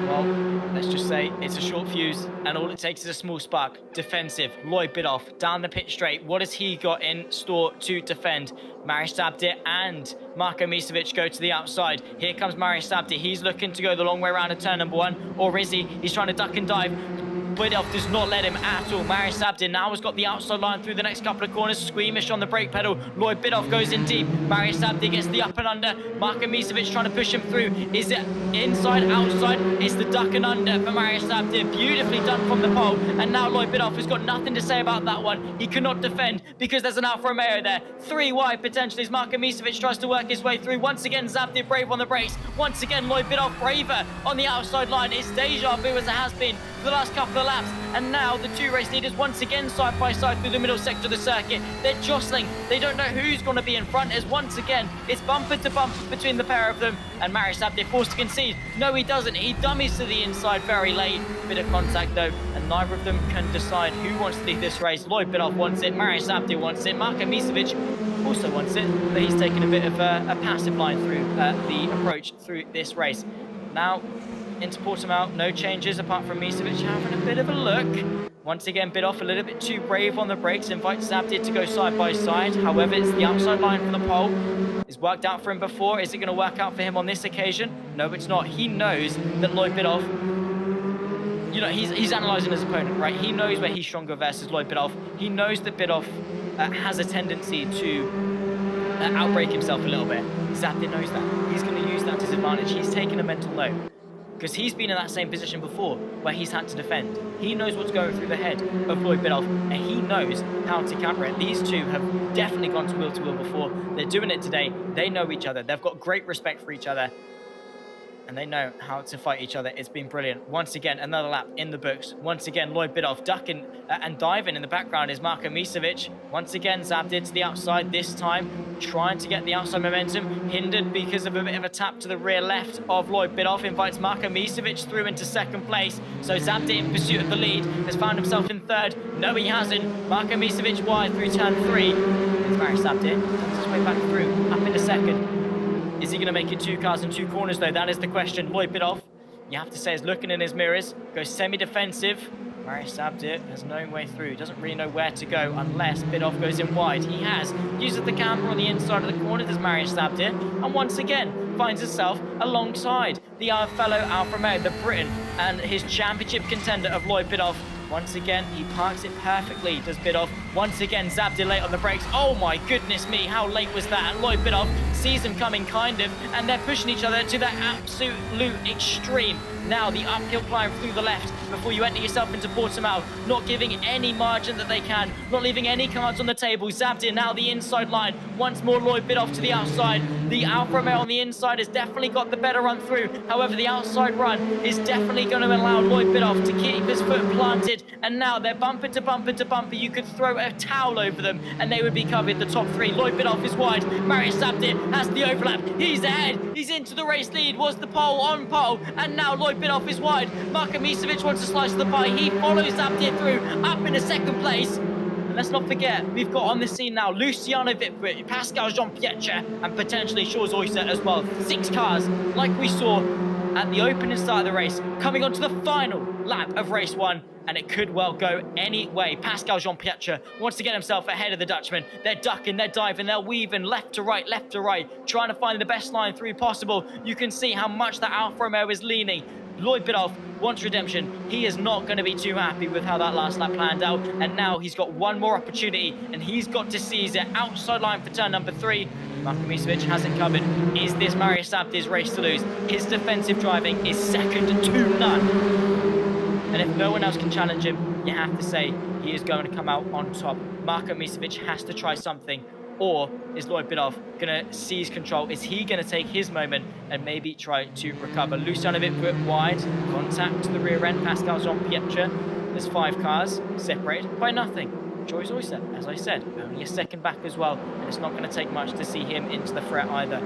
S1: well, let's just say it's a short fuse, and all it takes is a small spark. Defensive, Lloyd Bidoff down the pit straight. What has he got in store to defend? Marius Sabdir and Marko Misevic go to the outside. Here comes Marius Sabdir. He's looking to go the long way around at turn number 1, or is he? He's trying to duck and dive. Bidoff does not let him at all. Marius Sabdir now has got the outside line through the next couple of corners. Squeamish on the brake pedal. Lloyd Bidoff goes in deep. Marius Sabdir gets the up and under. Marko Misevic trying to push him through. Is it inside, outside? It's the duck and under for Marius Sabdir. Beautifully done from the pole. And now Lloyd Bidoff has got nothing to say about that one. He cannot defend because there's an Alfa Romeo there. 3 wide potentially as Marko Misevic tries to work his way through. Once again, Sabdir brave on the brakes. Once again, Lloyd Bidoff braver on the outside line. It's deja vu as it has been for the last couple of laps, and now the 2 race leaders once again side by side through the middle sector of the circuit. They're jostling. They don't know who's going to be in front, as once again it's bumper to bumper between the pair of them, and Marius Sabdir forced to concede. No, he doesn't. He dummies to the inside very late. Bit of contact though, and neither of them can decide who wants to lead this race. Lloyd Bidoff wants it, Marius Sabdir wants it, Marko Misevic also wants it, but he's taken a bit of a passive line through the approach through this race. Now into Portimao, no changes apart from Misevic having a bit of a look. Once again, Bidoff a little bit too brave on the brakes, invites Sabdir to go side by side. However, it's the outside line from the pole. It's worked out for him before. Is it going to work out for him on this occasion? No, it's not. He knows that Lloyd Bidoff, you know, he's analysing his opponent, right? He knows where he's stronger versus Lloyd Bidoff. He knows that Bidoff has a tendency to outbrake himself a little bit. Sabdir knows that. He's going to use that to his advantage. He's taken a mental note, because he's been in that same position before where he's had to defend. He knows what's going through the head of Lloyd Bidoff, and he knows how to counter it. These two have definitely gone to wheel before. They're doing it today. They know each other. They've got great respect for each other, and they know how to fight each other. It's been brilliant. Once again, another lap in the books. Once again, Lloyd Bidoff ducking and diving. In the background is Marko Misevic. Once again, Sabdir to the outside, this time trying to get the outside momentum. Hindered because of a bit of a tap to the rear left of Lloyd Bidoff. Invites Marko Misevic through into second place. So Sabdir, in pursuit of the lead, has found himself in third. No, he hasn't. Marko Misevic wide through turn 3. It's Marius Sabdir. Comes his way back through, up into second. Is he going to make it 2 cars and 2 corners though? That is the question. Lloyd Bidoff, you have to say, is looking in his mirrors, goes semi-defensive. Marius Sabdir has no way through. He doesn't really know where to go unless Bidoff goes in wide. He has. Uses the camber on the inside of the corner, does Marius Sabdir, and once again finds himself alongside the fellow Alfa Romeo, the Briton, and his championship contender of Lloyd Bidoff. Once again, he parks it perfectly, does Bidoff. Once again, Sabdir late on the brakes. Oh my goodness me, how late was that? And Lloyd Bidoff sees them coming, kind of, and they're pushing each other to the absolute extreme. Now the uphill climb through the left before you enter yourself into Portimao, not giving any margin that they can, not leaving any cards on the table. Zabdir now the inside line, once more Lloyd Bidoff to the outside. The Alfa Romeo on the inside has definitely got the better run through. However, the outside run is definitely going to allow Lloyd Bidoff to keep his foot planted, and now they're bumper to bumper to bumper. You could throw a towel over them and they would be covered. The top three, Lloyd Bidoff is wide, Marius Zabdir has the overlap, he's ahead, he's into the race lead, was the pole on pole, and now Lloyd Bidoff is wide. Marko Misevic wants to slice the pie, he follows Zabdir through, up in a second place. And let's not forget, we've got on the scene now Luciano Vipwit, Pascal Jean-Pietre, and potentially Charles Oyster as well. 6 cars, like we saw at the opening start of the race, coming on to the final lap of race 1, and it could well go any way. Pascal Jean-Pietre wants to get himself ahead of the Dutchman. They're ducking, they're diving, they're weaving left to right, trying to find the best line through possible. You can see how much that Alfa Romeo is leaning. Lloyd Bidoff wants redemption. He is not going to be too happy with how that last lap planned out, and now he's got one more opportunity, and he's got to seize it. Outside line for turn number 3. Marko Misevic has it covered. Is this Marius Zabdir's race to lose? His defensive driving is second to none. And if no one else can challenge him, you have to say he is going to come out on top. Marko Misevic has to try something. Or is Lloyd Bidoff going to seize control? Is he going to take his moment and maybe try to recover? Luciano Vipwit wide, contact to the rear end, Pascal Jean-Pietre. There's 5 cars, separated by nothing. Charles Oyster, as I said, only a second back as well, and it's not going to take much to see him into the threat either.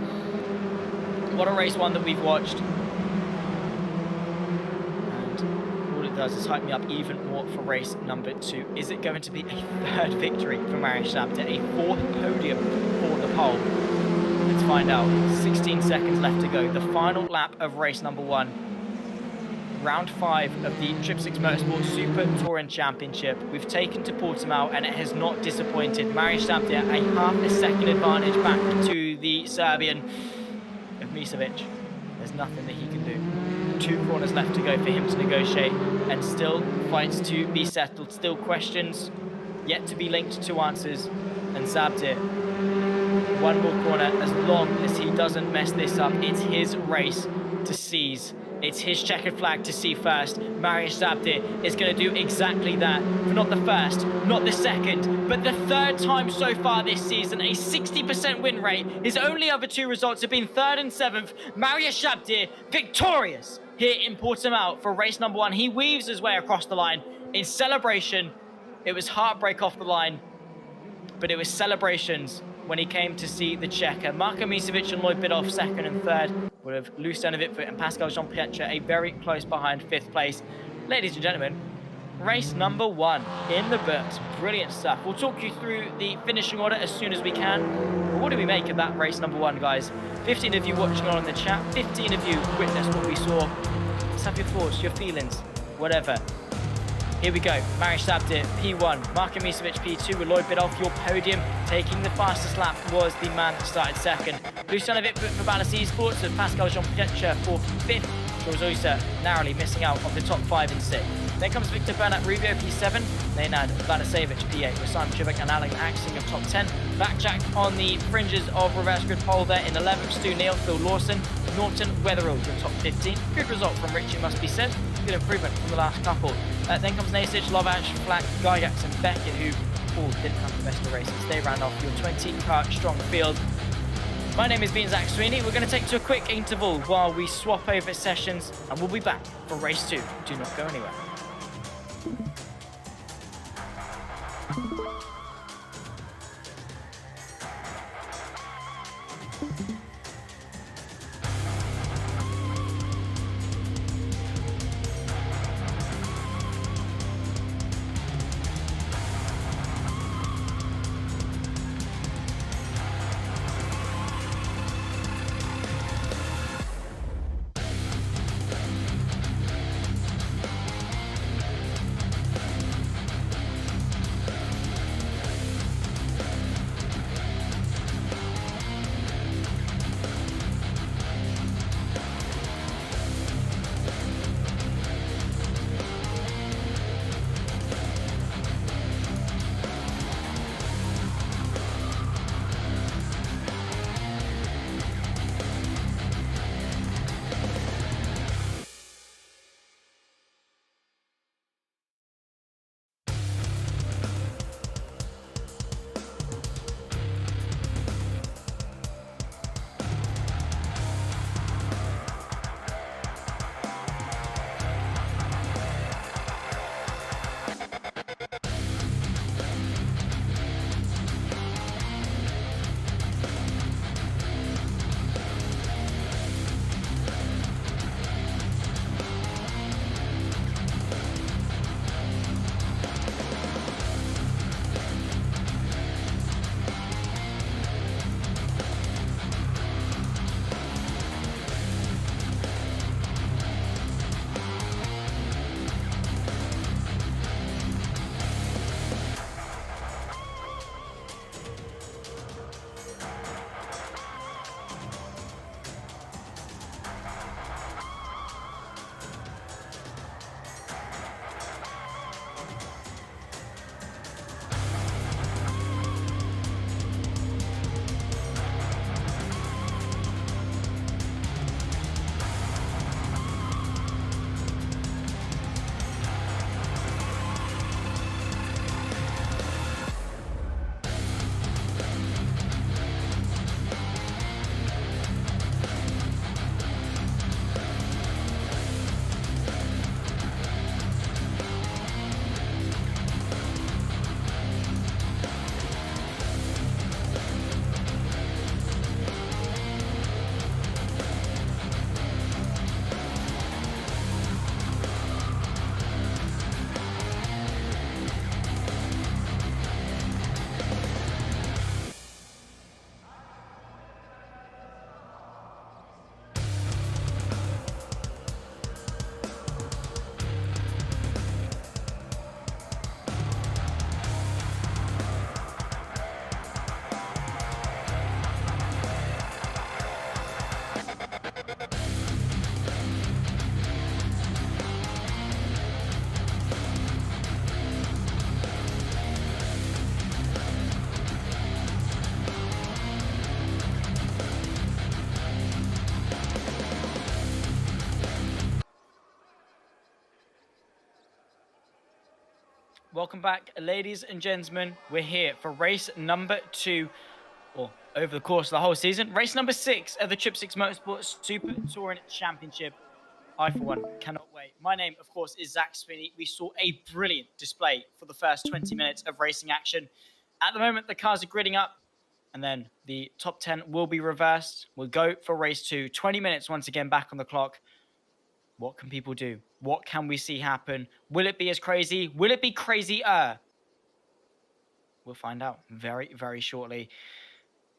S1: What a race 1 that we've watched. Does is hype me up even more for race number 2. Is it going to be a 3rd victory for Marius Zabdir, a 4th podium for the pole? Let's find out. 16 seconds left to go. The final lap of race number 1. Round 5 of the Trippsix Motorsport Super Touring Championship. We've taken to Portimao and it has not disappointed. Marius Zabdir a half a second advantage back to the Serbian of Misevic. There's nothing that he can do. 2 corners left to go for him to negotiate, and still fights to be settled, still questions yet to be linked to answers. And Zabdir, one more corner. As long as he doesn't mess this up, it's his race to seize. It's his checkered flag to see first. Marius Zabdir is going to do exactly that for not the first, not the second, but the 3rd time so far this season. A 60% win rate. His only other 2 results have been 3rd and 7th. Marius Zabdir victorious here in Portimao for race number 1. He weaves his way across the line. In celebration, it was heartbreak off the line, but it was celebrations when he came to see the checker. Marko Misevic and Lloyd Bidoff 2nd and 3rd, with Luciano Vipwit and Pascal Jean-Pietre a very close behind 5th place. Ladies and gentlemen, race number 1 in the books. Brilliant stuff. We'll talk you through the finishing order as soon as we can. But what do we make of that race number 1, guys? 15 of you watching on in the chat, 15 of you witnessed what we saw. Let's have your thoughts, your feelings, whatever. Here we go. Marius Zabdir, P1. Marko Misevic, P2. With Lloyd Bidoff, your podium. Taking the fastest lap was the man that started 2nd. Luciano Vipwit for Ballas Esports, and Pascal Jean-Pietre 4th and 5th. Charles Oyster narrowly missing out of the top 5 and 6. Then comes Victor Bernat Rubio, P7. Nenad Vladicevic, P8. With Simon Chivak and Alan Axing of top 10. Backjack on the fringes of reverse grid pole there in 11th. Stu Neal, Phil Lawson. Norton Weatherall, your top 15. Good result from Richie, must be said. Good improvement from the last couple. Then comes Nasic, Lovac, Flack, Gygax and Beckett, who all didn't have the best of races. They ran off your 20-car strong field. My name is Zach Sweeney. We're going to take to a quick interval while we swap over sessions, and we'll be back for race 2. Do not go anywhere. Welcome back, ladies and gentlemen. We're here for race number 2, or over the course of the whole season, race number 6 of the Trippsix Motorsport Super Touring Championship. I, for one, cannot wait. My name, of course, is Zach Spinney. We saw a brilliant display for the first 20 minutes of racing action. At the moment, the cars are gridding up, and then the top 10 will be reversed. We'll go for race 2. 20 minutes once again back on the clock. What can people do? What can we see happen? Will it be as crazy? Will it be crazier? We'll find out very, very shortly.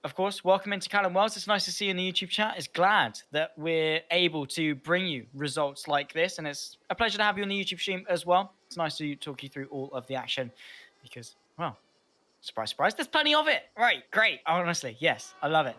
S1: Of course, welcome into Callum Wells. It's nice to see you in the YouTube chat. It's glad that we're able to bring you results like this, and it's a pleasure to have you on the YouTube stream as well. It's nice to talk you through all of the action because, well, surprise, surprise, there's plenty of it. Right, great. Honestly, yes, I love it.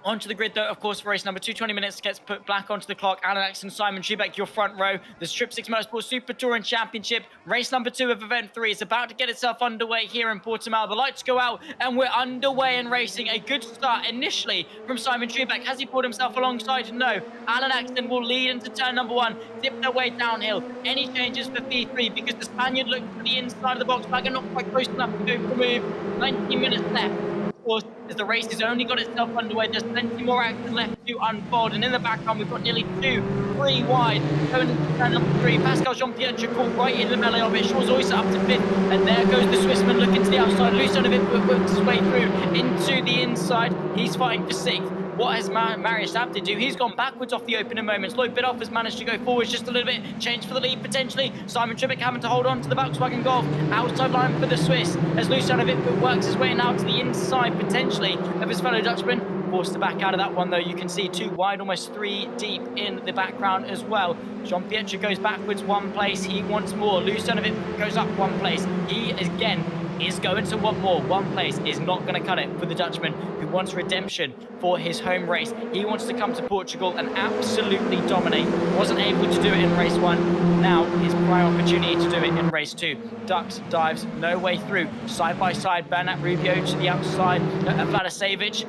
S1: Onto the grid, though, of course, for race number 2. 20 minutes gets put back onto the clock. Alan Axon, Simon Schubeck, your front row. The Trippsix Motorsport Super Touring Championship. Race number 2 of event 3 is about to get itself underway here in Portimao. The lights go out, and we're underway and racing. A good start initially from Simon Schubeck. Has he pulled himself alongside? No. Alan Axon will lead into turn number 1, dip their way downhill. Any changes for P3 because the Spaniard looked to the inside of the box wagon, not quite close enough to go for the move. 19 minutes left. Of course, as the race has only got itself underway, there's plenty more action left to unfold. And in the background, we've got nearly 2-3 wide. Going into turn number 3, Pascal Jean-Pierre caught right in the melee of it. Shaw's Oyster up to 5th. And there goes the Swissman looking to the outside. Lucien of it works his way through into the inside. He's fighting for 6th. What has Marius Abdi do? He's gone backwards off the opening moments. Lloyd Bidoff has managed to go forwards just a little bit. Change for the lead, potentially. Simon Trippsix having to hold on to the Volkswagen Golf. Outside line for the Swiss. As Luciano Vitbit works his way now to the inside, potentially, of his fellow Dutchman. Forced to back out of that one, though. You can see 2 wide, almost 3 deep in the background as well. Jean-Pierre goes backwards 1 place. He wants more. Luciano Vitbit goes up 1 place. He, again, is going to want more. 1 place is not going to cut it for the Dutchman, who wants redemption for his home race. He wants to come to Portugal and absolutely dominate. Wasn't able to do it in race 1. Now his prime opportunity to do it in race 2. Ducks, dives, no way through. Side by side, Bernat Rubio to the outside. Vladisevic,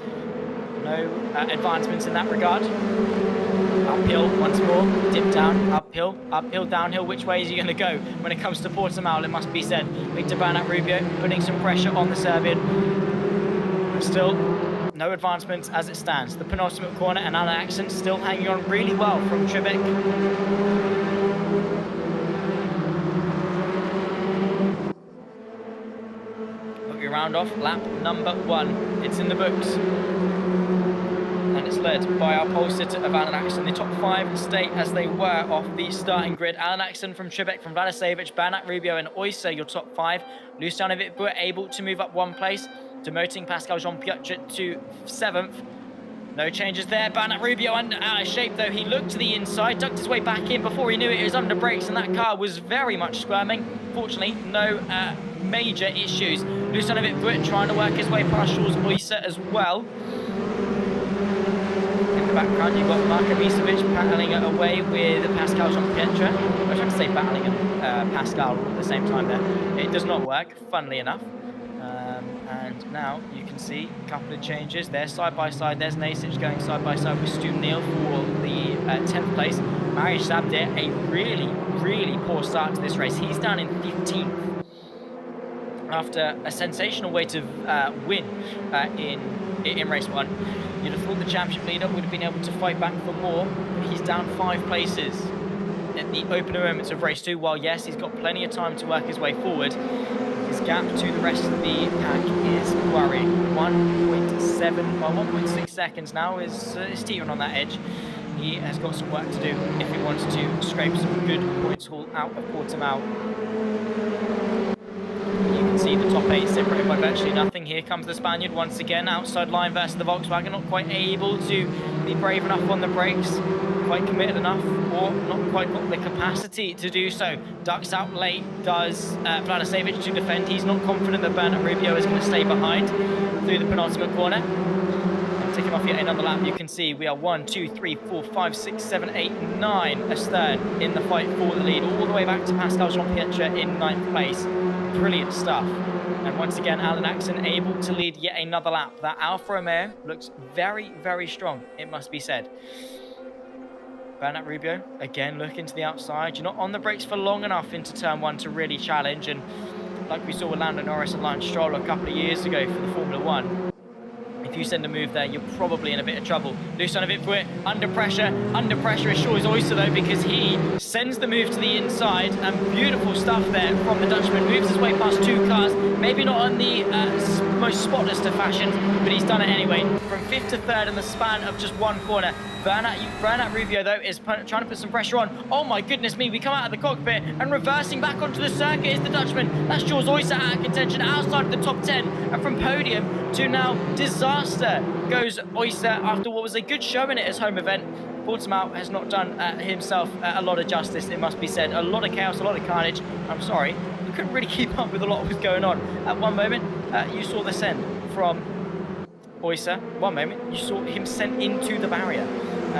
S1: no advancements in that regard. Uphill once more, dip down, uphill, downhill. Which way is he going to go when it comes to Portimao, it must be said. Victor Bernat Rubio putting some pressure on the Serbian. But still, no advancements as it stands. The penultimate corner, and Alan Axon still hanging on really well from Trippsix. But we round off lap number 1. It's in the books. And it's led by our pole sitter of Alan Axon. The top 5 stay as they were off the starting grid. Alan Axon from Trippsix, from Vladisevic, Bernat Rubio and Oyster, your top 5. Luciano Vitbit able to move up 1 place, demoting Pascal Jean-Pierre to 7th. No changes there. Bernat Rubio out of shape, though. He looked to the inside, ducked his way back in. Before he knew it, he was under brakes, and that car was very much squirming. Fortunately, no major issues. Luciano Vitbit trying to work his way past Shaw's Oyster as well. Background, you've got Marko Misevic battling it away with Pascal Jean-Pierre. I was trying to say battling and Pascal at the same time there. It does not work, funnily enough. And now you can see a couple of changes. They're side by side. There's Nasic going side by side with Stu Neal for the 10th place. Marius Abdir, a really, really poor start to this race. He's down in 15th after a sensational way to win in race 1. You'd have thought the championship leader would have been able to fight back for more, but he's down 5 places at the opening moments of race 2. While yes, he's got plenty of time to work his way forward, his gap to the rest of the pack is worrying. 1.7, well, 1.6 seconds now is teetering on that edge. He has got some work to do if he wants to scrape some good points haul out of Portimao. You can see the top 8 separated by virtually nothing. Here comes the Spaniard once again, outside line versus the Volkswagen. Not quite able to be brave enough on the brakes, quite committed enough, or not quite got the capacity to do so. Ducks out late, does Vladisevic to defend. He's not confident that Bernat Rubio is going to stay behind through the penultimate corner. Taking off yet another lap, you can see we are 1, 2, 3, 4, 5, 6, 7, 8, 9 astern in the fight for the lead, all the way back to Pascal Jean-Pierre in 9th place. Brilliant stuff. And once again, Alan Axon able to lead yet another lap. That Alfa Romeo looks very, very strong, it must be said. Bernat Rubio, again, looking to the outside. You're not on the brakes for long enough into turn 1 to really challenge. And like we saw with Lando Norris and Lance Stroll a couple of years ago for the Formula 1, if you send a move there, you're probably in a bit of trouble. Loose on a bit for it, under pressure is Shaw's Oyster though, because he sends the move to the inside, and beautiful stuff there from the Dutchman. Moves his way past 2 cars, maybe not on the most spotless of fashions, but he's done it anyway. From 5th to 3rd in the span of just 1 corner. Bernat Rubio though is trying to put some pressure on. Oh my goodness me, we come out of the cockpit, and reversing back onto the circuit is the Dutchman. That's Shaw's Oyster out of contention, outside of the top 10, and from podium to now disaster goes Oyster after what was a good show in it as home event. Portimao has not done himself a lot of justice, it must be said. A lot of chaos, a lot of carnage. I'm sorry, you couldn't really keep up with a lot of what was going on. At one moment, you saw the send from Oyster. One moment, you saw him sent into the barrier.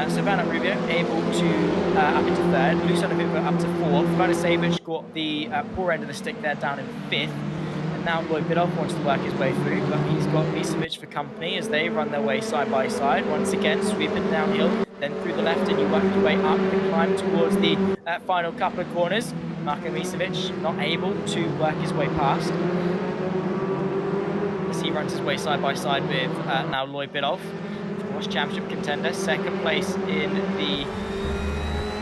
S1: So Bernat Rubio able to up into 3rd, Luciano Viva up to 4th. Radosevich got the poor end of the stick there, down in 5th. And now Lloyd Biddulph wants to work his way through, but he's got Misevic for company as they run their way side by side. Once again, sweeping downhill, then through the left, and you work your way up and climb towards the final couple of corners. Marko Misevic not able to work his way past, as he runs his way side by side with now Lloyd Biddulph. Championship contender, 2nd place in the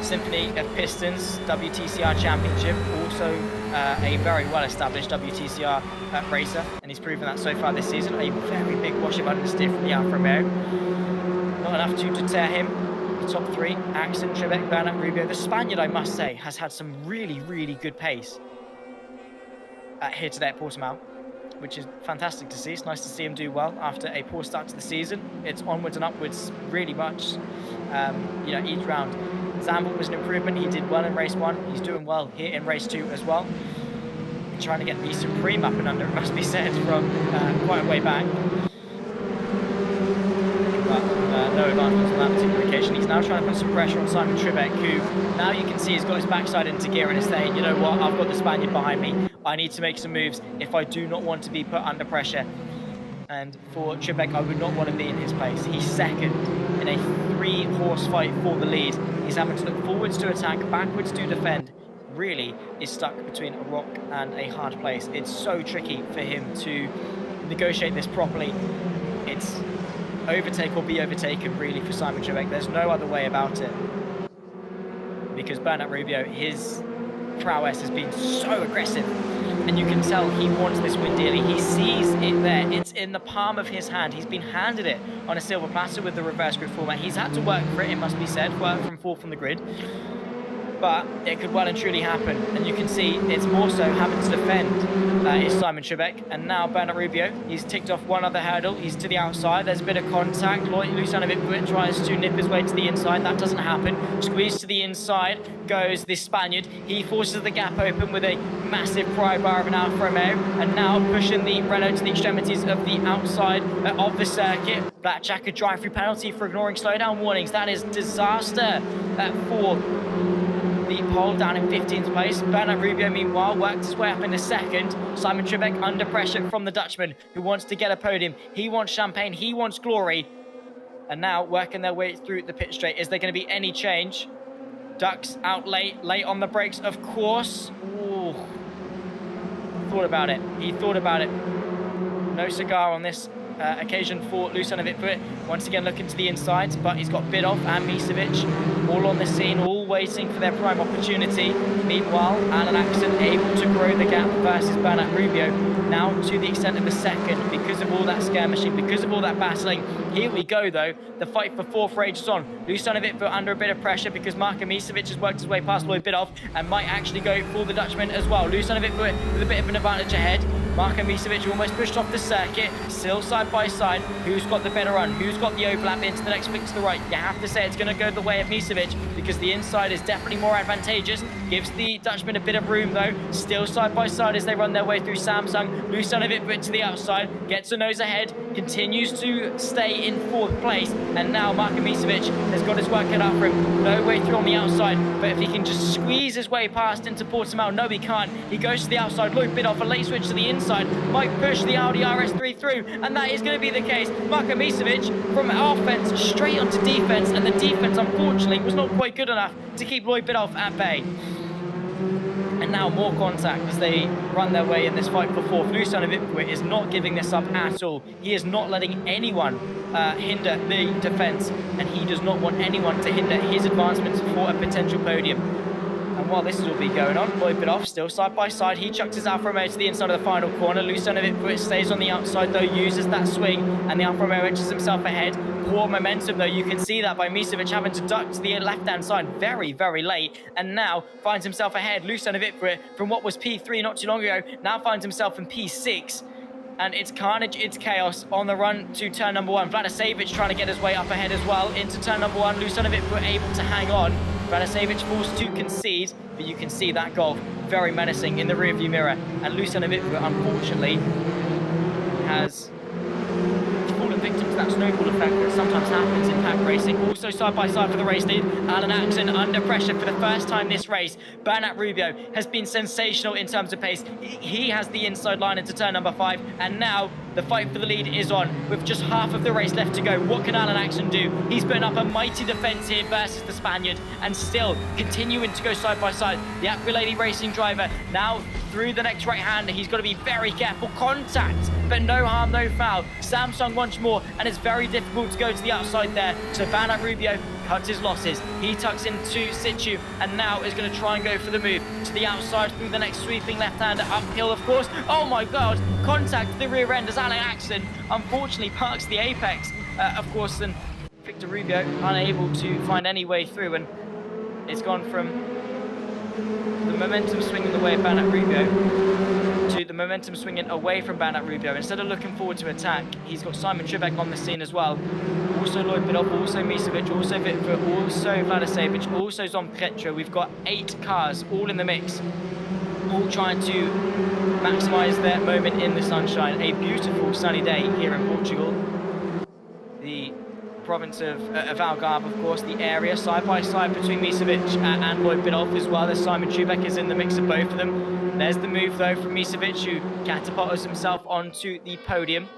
S1: Symphony of Pistons WTCR Championship, also a very well-established WTCR racer, and he's proven that so far this season. A very big wash of understeer from the Alfa Romeo, not enough to deter him. The top 3, Axel, Trippsix, Bernat Rubio. The Spaniard, I must say, has had some really good pace here today at Portimao, which is fantastic to see. It's nice to see him do well after a poor start to the season. It's onwards and upwards really much, each round. Zandvoort was an improvement. He did well in race 1. He's doing well here in race 2 as well. Trying to get the Supreme up and under, it must be said, from quite a way back. But no advantage on that particular occasion. He's now trying to put some pressure on Simon Trippsix, who now you can see has got his backside into gear and is saying, you know what, I've got the Spaniard behind me. I need to make some moves if I do not want to be put under pressure. And for Trippsix, I would not want to be in his place. He's 2nd in a 3-horse fight for the lead. He's having to look forwards to attack, backwards to defend. Really is stuck between a rock and a hard place. It's so tricky for him to negotiate this properly. It's overtake or be overtaken really for Simon Trippsix. There's no other way about it. Because Bernat Rubio, his prowess has been so aggressive, and you can tell he wants this win dearly. He sees it there. It's in the palm of his hand. He's been handed it on a silver platter with the reverse grid format. He's had to work for it, it must be said, work from 4th on the grid. But it could well and truly happen, and you can see it's more so having to defend is Simon Trippsix. And now Bernat Rubio, he's ticked off one other hurdle. He's to the outside. There's a bit of contact. Luciano Viva tries to nip his way to the inside. That doesn't happen. Squeeze to the inside goes this Spaniard. He forces the gap open with a massive pry bar of an Alfa Romeo, and now pushing the Renault to the extremities of the outside of the circuit. Black Jacket drive-through penalty for ignoring slowdown warnings. That is disaster for the pole down in 15th place. Bernat Rubio, meanwhile, worked his way up into 2nd. Simon Trippsix under pressure from the Dutchman, who wants to get a podium. He wants champagne, he wants glory. And now working their way through the pit straight. Is there going to be any change? Ducks out late on the brakes, of course. Ooh. Thought about it. He thought about it. No cigar on this occasion for Luciano Viva. Once again looking to the insides, but he's got Biddulph and Misevic all on the scene, all waiting for their prime opportunity. Meanwhile, Alan Axon able to grow the gap versus Bernat Rubio, now to the extent of a 2nd because of all that skirmishing, because of all that battling. Here we go though, the fight for 4th rages on. Luciano Viva under a bit of pressure because Marko Misevic has worked his way past Lloyd Biddulph and might actually go for the Dutchman as well. Luciano Viva with a bit of an advantage ahead. Marko Misevic almost pushed off the circuit, still side by side. Who's got the better run? Who's got the overlap into the next flick to the right? You have to say it's going to go the way of Misevic because the inside is definitely more advantageous. Gives the Dutchman a bit of room though. Still side by side as they run their way through Samsung. Lusanovic to the outside, gets a nose ahead, continues to stay in 4th place. And now Marko Misevic has got his work cut out for him. No way through on the outside, but if he can just squeeze his way past into Portimao, no he can't. He goes to the outside, Lloyd Bidoff, a late switch to the inside, might push the Audi RS3 through, and that is going to be the case. Marko Misevic from offense straight onto defense, and the defense unfortunately was not quite good enough to keep Lloyd Bidoff at bay. And now more contact as they run their way in this fight for 4th. Lusanovic is not giving this up at all. He is not letting anyone hinder the defense, and he does not want anyone to hinder his advancements for a potential podium. And while this will be going on, Lloyd Bidoff still side by side. He chucks his Alfa Romeo to the inside of the final corner. Lusanovic stays on the outside though, uses that swing, and the Alfa Romeo edges himself ahead. Poor momentum though, you can see that by Misevic having to duck to the left-hand side very, very late, and now finds himself ahead. Lusanovic, from what was P3 not too long ago, now finds himself in P6. And it's carnage, it's chaos on the run to turn number 1. Vladisevic trying to get his way up ahead as well into turn number 1. Lusanovic were able to hang on. Vladisevic forced to concede, but you can see that Golf very menacing in the rearview mirror. And Lusanovic, unfortunately, has fallen victim to that snowball effect that sometimes happens in pack racing. Also side by side for the race lead, Alan Axon under pressure for the first time this race. Bernat Rubio has been sensational in terms of pace. He has the inside line into turn number 5, and now the fight for the lead is on with just half of the race left to go. What can Alan Axon do? He's putting up a mighty defense here versus the Spaniard, and still continuing to go side by side. The Aquilady Racing driver now through the next right-hander. He's got to be very careful. Contact, but no harm, no foul. Samsung once more, and it's very difficult to go to the outside there. So Bernat Rubio cuts his losses. He tucks into situ, and now is going to try and go for the move to the outside through the next sweeping left-hander uphill, of course. Oh my God! Contact to the rear end as Alan Axon unfortunately parks the apex, of course, and Victor Rubio unable to find any way through, and it's gone from the momentum swinging the way of Bernat Rubio to the momentum swinging away from Bernat Rubio. Instead of looking forward to attack, he's got Simon Trippsix on the scene as well. Also Lloyd Bidoff, also Misevic, also Victor, also Vladisevic, also Zompretra. We've got 8 cars all in the mix, all trying to maximise their moment in the sunshine. A beautiful sunny day here in Portugal. The province of Algarve, of course, the area side by side between Misevic and Lloyd Bidoff as well. There's Simon Trippsix is in the mix of both of them. There's the move though from Misevic, who catapults himself onto the podium.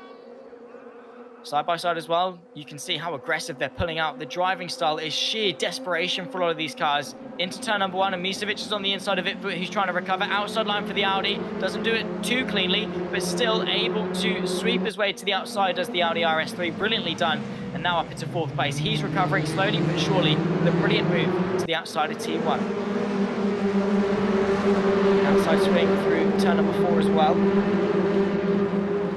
S1: Side by side as well, you can see how aggressive they're pulling out. The driving style is sheer desperation for a lot of these cars. Into turn number 1, and Misevic is on the inside of it, but he's trying to recover. Outside line for the Audi. Doesn't do it too cleanly, but still able to sweep his way to the outside as the Audi RS3. Brilliantly done. And now up into 4th place. He's recovering slowly but surely with a brilliant move to the outside of T1. Outside swing through turn number 4 as well.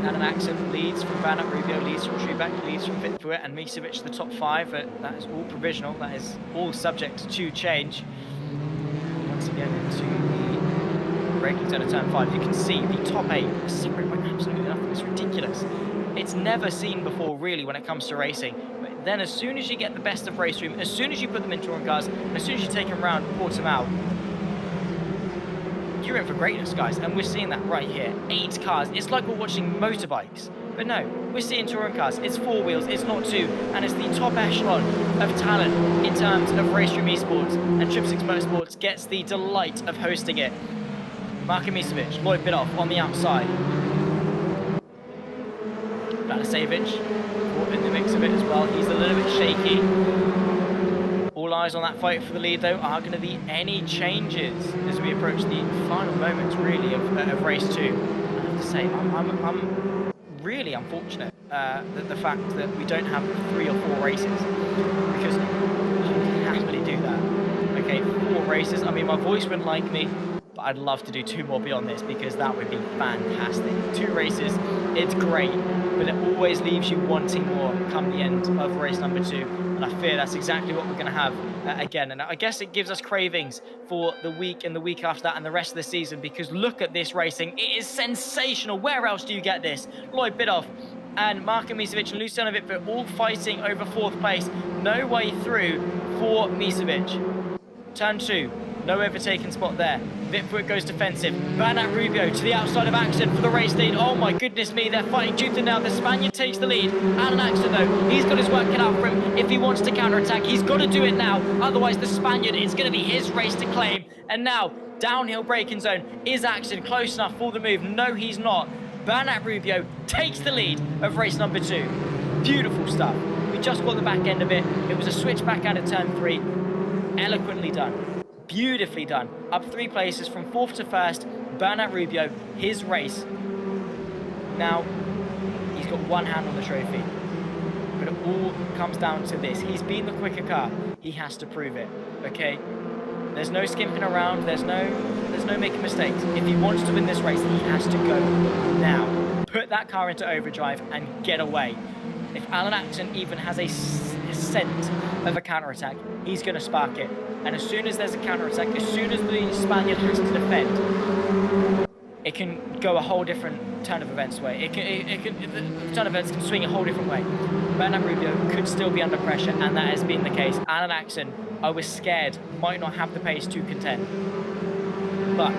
S1: Alan Axon leads from Bernat Rubio, leads from Trippsix, leads from Victor, and Misevic the top 5, but that is all provisional, that is all subject to change. Once again into the braking zone of turn 5, you can see the top 8 are separated by absolutely nothing. It's ridiculous. It's never seen before really when it comes to racing, but then as soon as you get the best of race room, as soon as you put them in touring cars, and as soon as you take them around Portimao, you're in for greatness, guys, and we're seeing that right here. 8 cars. It's like we're watching motorbikes, but no, we're seeing touring cars. It's 4 wheels, it's not 2, and it's the top echelon of talent in terms of race room esports, and Trippsix Motorsports gets the delight of hosting it. Marko Misevic, Lloyd Bidoff on the outside. Vladisevic caught in the mix of it as well. He's a little bit shaky. All eyes on that fight for the lead, though. Are going to be any changes as we approach the final moments, really, of race 2? I have to say, I'm really unfortunate that the fact that we don't have 3 or 4 races, because I can happily do that. Okay, 4 races. I mean, my voice wouldn't like me, but I'd love to do 2 more beyond this, because that would be fantastic. 2 races, it's great, but it always leaves you wanting more come the end of race number 2. And I fear that's exactly what we're going to have again. And I guess it gives us cravings for the week and the week after that and the rest of the season, because look at this racing. It is sensational. Where else do you get this? Lloyd Bidoff and Marko Misevic and Lusanovic are all fighting over 4th place. No way through for Misevic. Turn 2. No overtaking spot there. Vitfoot goes defensive. Bernat Rubio to the outside of Axon for the race lead. Oh my goodness me, they're fighting tooth and nail. The Spaniard takes the lead. Alan Axon though, he's got his work cut out for him. If he wants to counter-attack, he's got to do it now. Otherwise the Spaniard, it's going to be his race to claim. And now, downhill braking zone. Is Axon close enough for the move? No, he's not. Bernat Rubio takes the lead of race number 2. Beautiful stuff. We just got the back end of it. It was a switch back out of turn 3. Eloquently done. Beautifully done. Up 3 places from 4th to 1st. Bernat Rubio, his race. Now, he's got one hand on the trophy. But it all comes down to this. He's been the quicker car. He has to prove it, okay? There's no skimping around. There's no making mistakes. If he wants to win this race, he has to go now. Put that car into overdrive and get away. If Alan Axon even has a scent of a counter-attack, he's going to spark it. And as soon as there's a counter-attack, as soon as the Spaniard has to defend, it can go a whole different turn of events way. The turn of events can swing a whole different way. Bernat Rubio could still be under pressure, and that has been the case. Alan Axon, I was scared, might not have the pace to contend. But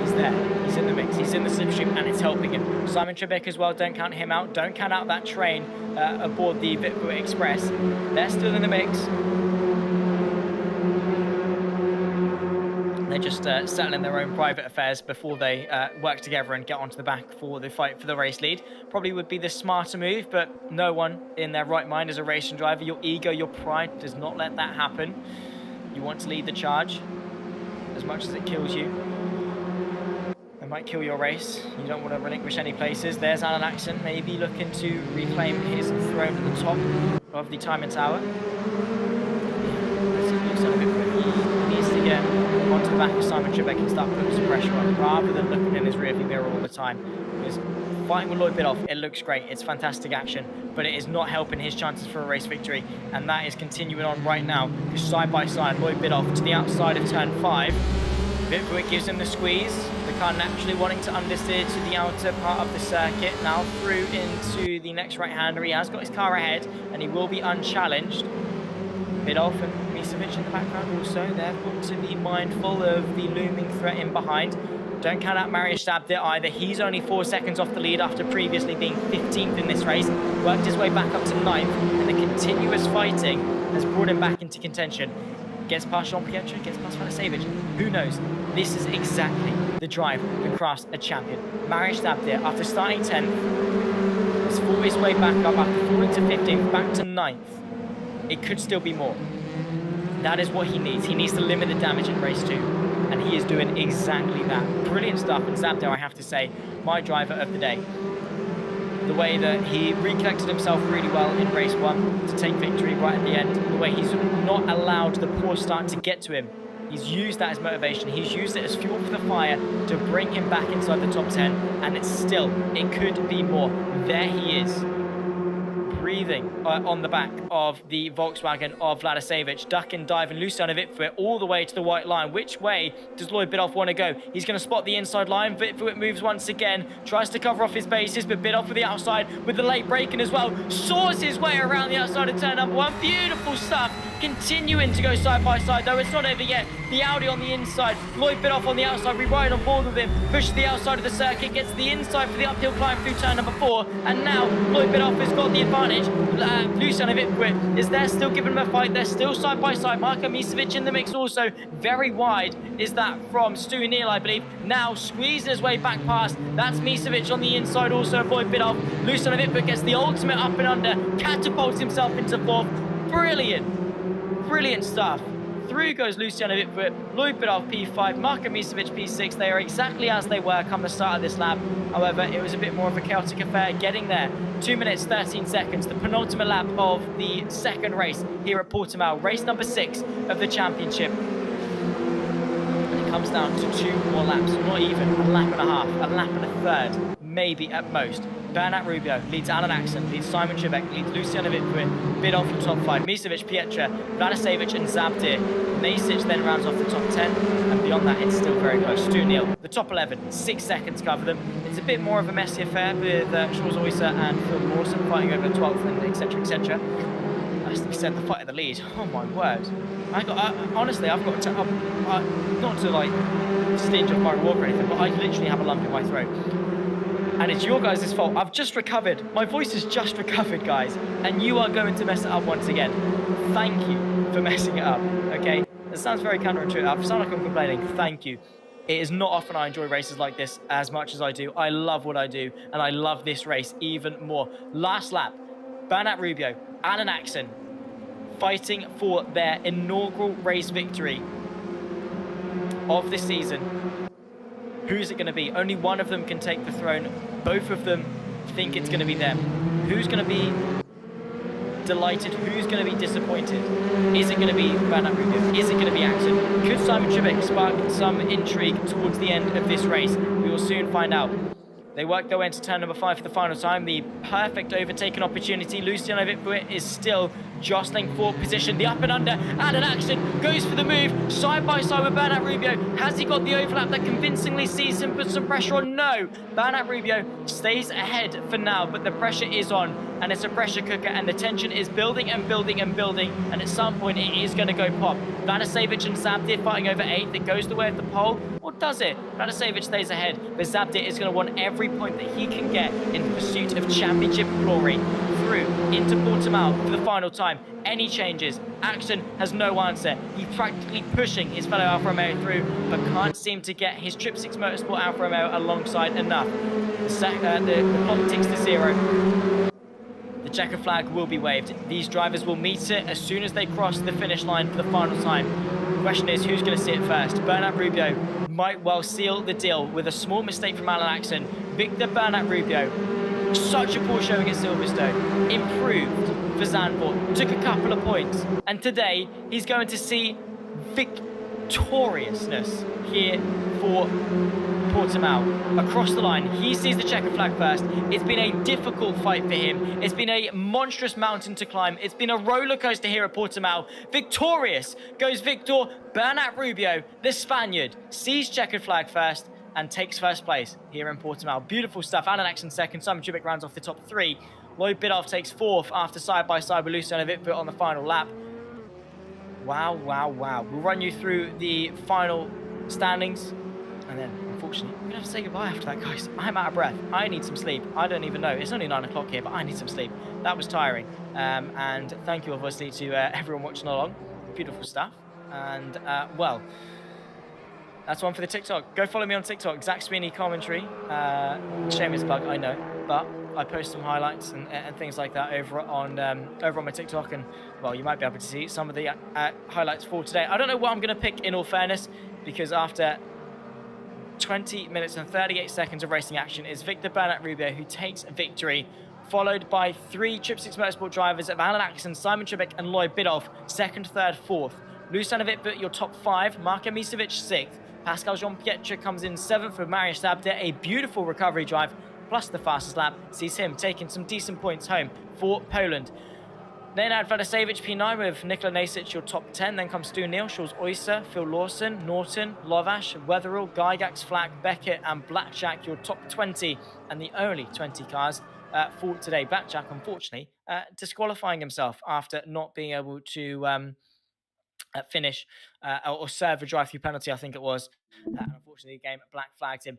S1: he's there. He's in the mix. He's in the slipstream, and it's helping him. Simon Trebek as well. Don't count him out. Don't count out that train aboard the Vitfoot Express. They're still in the mix. They're just settling their own private affairs before they work together and get onto the back for the fight for the race lead. Probably would be the smarter move, but no one in their right mind is a racing driver. Your ego, your pride does not let that happen. You want to lead the charge as much as it kills you. It might kill your race. You don't want to relinquish any places. There's Alan Axon, maybe looking to reclaim his throne at the top of the timing tower. He needs to get onto the back of Simon Trebek and start putting some pressure on, rather than looking in his rearview mirror all the time. Because fighting with Lloyd Bidoff, it looks great, it's fantastic action, but it is not helping his chances for a race victory, and that is continuing on right now. Because side by side, Lloyd Bidoff to the outside of turn 5. Vitfoot gives him the squeeze. The car naturally wanting to understeer to the outer part of the circuit. Now through into the next right-hander. He has got his car ahead, and he will be unchallenged. Bidoff and Misevic in the background also. They've got to be mindful of the looming threat in behind. Don't count out Mariusz Sabdir either. He's only 4 seconds off the lead after previously being 15th in this race. Worked his way back up to 9th, and the continuous fighting has brought him back into contention. Gets past Jean Pietro, gets past Vanasevich. Who knows? This is exactly the drive that crafts a champion. Mariusz Sabdir, after starting 10th, has fought his way back up after falling to 15th, back to 9th. It could still be more. That is what he needs. He needs to limit the damage in race 2. And he is doing exactly that. Brilliant stuff. And Zabdo, I have to say, my driver of the day. The way that he recollected himself really well in race 1 to take victory right at the end. The way he's not allowed the poor start to get to him. He's used that as motivation. He's used it as fuel for the fire to bring him back inside the top 10. And it's still, it could be more. There he is. Breathing on the back of the Volkswagen of Vladisevic, duck and dive, and Luciano Vitfoot all the way to the white line. Which way does Lloyd Bidoff want to go? He's going to spot the inside line. Vitfoot moves once again, tries to cover off his bases, but Bidoff with the outside with the late braking as well, saws his way around the outside of turn number 1. Beautiful stuff. Continuing to go side by side, though it's not over yet. The Audi on the inside, Lloyd Bidoff on the outside. We ride on board with him, pushes the outside of the circuit, gets the inside for the uphill climb through turn number 4, and now Lloyd Bidoff has got the advantage. Luciano Vitfoot is there, still giving him a fight. They're still side by side. Marko Misevic in the mix also. Very wide is that from Stu Neal, I believe. Now squeezing his way back past. That's Misevic on the inside also of Lloyd Bidoff. Luciano Vitfoot gets the ultimate up and under, catapults himself into 4th. Brilliant stuff. Through goes Luciano Vitfoot, Lloyd Bidoff P5, Marko Misevic P6. They are exactly as they were come the start of this lap. However, it was a bit more of a chaotic affair getting there. 2 minutes, 13 seconds, the penultimate lap of the second race here at Portimao, race number 6 of the championship. And it comes down to 2 more laps, not even a lap and a half, a lap and a third, maybe at most. Bernat Rubio leads Alan Axon, leads Simon Trebek, leads Luciano Vitfoot, Bidoff from top 5, Misevic, Pietra, Vladisevic and Zabdir. Masic then rounds off the top 10, and beyond that it's still very close. Stu Neal, the top 11, 6 seconds cover them. It's a bit more of a messy affair with Charles Oyser and Phil Mawson fighting over the 12th and etc, etc. As to be said, the fight of the lead, oh my word. Honestly, I've got to, not to like stinge off my reward or anything, but I literally have a lump in my throat. And it's your guys' fault. I've just recovered. My voice has just recovered, guys. And you are going to mess it up once again. Thank you for messing it up, okay? It sounds very counterintuitive. I sound like I'm complaining. Thank you. It is not often I enjoy races like this as much as I do. I love what I do, and I love this race even more. Last lap, Bernat Rubio, Alan Axon, fighting for their inaugural race victory of the season. Who's it going to be? Only one of them can take the throne. Both of them think it's going to be them. Who's going to be delighted? Who's going to be disappointed? Is it going to be Bernat Rubio? Is it going to be Axon? Could Simon Trippsix spark some intrigue towards the end of this race? We will soon find out. They work their way into turn number 5 for the final time. The perfect overtaken opportunity. Luciano Vitbuit is still jostling for position. The up and under, and an action goes for the move. Side by side with Bernat Rubio. Has he got the overlap that convincingly sees him put some pressure on? No. Bernat Rubio stays ahead for now, but the pressure is on. And it's a pressure cooker, and the tension is building and building and building. And at some point, it is going to go pop. Vladisevic and Zabdir fighting over 8th. It goes the way of the pole. Or does it? Vladisevic stays ahead, but Zabdir is going to want every point that he can get in pursuit of championship glory. Through into Portimao for the final time. Any changes? Axon has no answer. He's practically pushing his fellow Alfa Romeo through, but can't seem to get his Trippsix Motorsport Alfa Romeo alongside enough. The clock ticks to 0. The checker flag will be waved. These drivers will meet it as soon as they cross the finish line for the final time. The question is, who's going to see it first? Bernat Rubio might well seal the deal with a small mistake from Alan Axon. Victor Bernat Rubio, such a poor showing at Silverstone, improved for Zandvoort, took a couple of points, and today he's going to see victoriousness here for Portimao. Across the line, he sees the checker flag first. It's been a difficult fight for him. It's been a monstrous mountain to climb. It's been a roller coaster here at Portimao. Victorious goes Victor Bernat Rubio, the Spaniard, sees checkered flag first and takes first place here in Portimao. Beautiful stuff. Alan Axon second. Simon Trippsix rounds off the top 3. Lloyd Biddulph takes 4th after side-by-side with Luciano Vitbuit on the final lap. Wow, wow, wow. We'll run you through the final standings. And then, unfortunately, we're going to have to say goodbye after that, guys. I'm out of breath. I need some sleep. I don't even know. It's only 9 o'clock here, but I need some sleep. That was tiring. And thank you, obviously, to everyone watching along. Beautiful stuff. And, well, that's one for the TikTok. Go follow me on TikTok. Zach Sweeney commentary. Shameless plug, I know. But I post some highlights and things like that over on my TikTok. And, well, you might be able to see some of the highlights for today. I don't know what I'm going to pick, in all fairness, because after 20 minutes and 38 seconds of racing action is Victor Bernat Rubio, who takes victory, followed by 3 Trippsix Motorsport drivers of Alan Axon, Simon Trippsix and Lloyd Biddulph, 2nd, 3rd, 4th. Luciano Vitbuit, your top 5. Marko Misevic, 6th. Pascal Jean-Pietre comes in 7th with Marius Zabdir. A beautiful recovery drive, plus the fastest lap, sees him taking some decent points home for Poland. Then add Vladisevic P9 with Nikola Nasic, your top 10. Then comes Stu Neal, Schulz Oyster, Phil Lawson, Norton, Lovash, Wetherill, Gygax, Flack, Beckett, and Blackjack, your top 20. And the only 20 cars for today. Blackjack, unfortunately, disqualifying himself after not being able to finish or serve a drive-through penalty, I think it was. And unfortunately, the game black flagged him.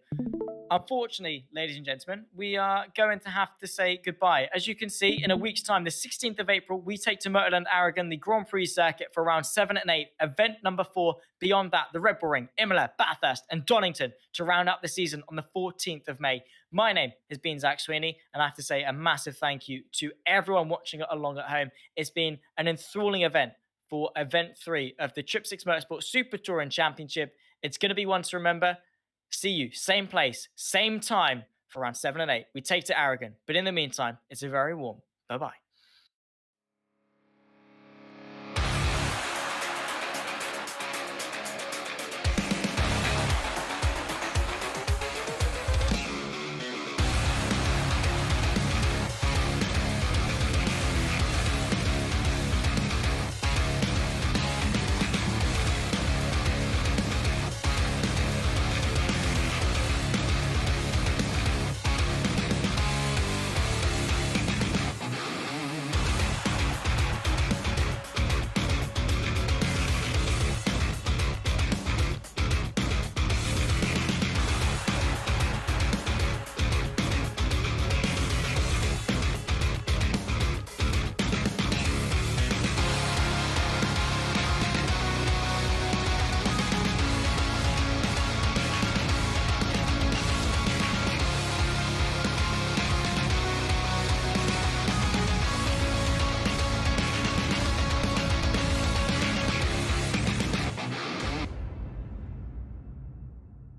S1: Unfortunately, ladies and gentlemen, we are going to have to say goodbye. As you can see, in a week's time, the 16th of April, we take to Motorland Aragon, the Grand Prix circuit for rounds 7 and 8, event number 4. Beyond that, the Red Bull Ring, Imola, Bathurst, and Donington to round up the season on the 14th of May. My name has been Zach Sweeney, and I have to say a massive thank you to everyone watching along at home. It's been an enthralling event for event 3 of the Trippsix Motorsport Super Touring Championship. It's going to be one to remember. See you, same place, same time for round 7 and 8. We take to Aragon. But in the meantime, it's a very warm bye-bye.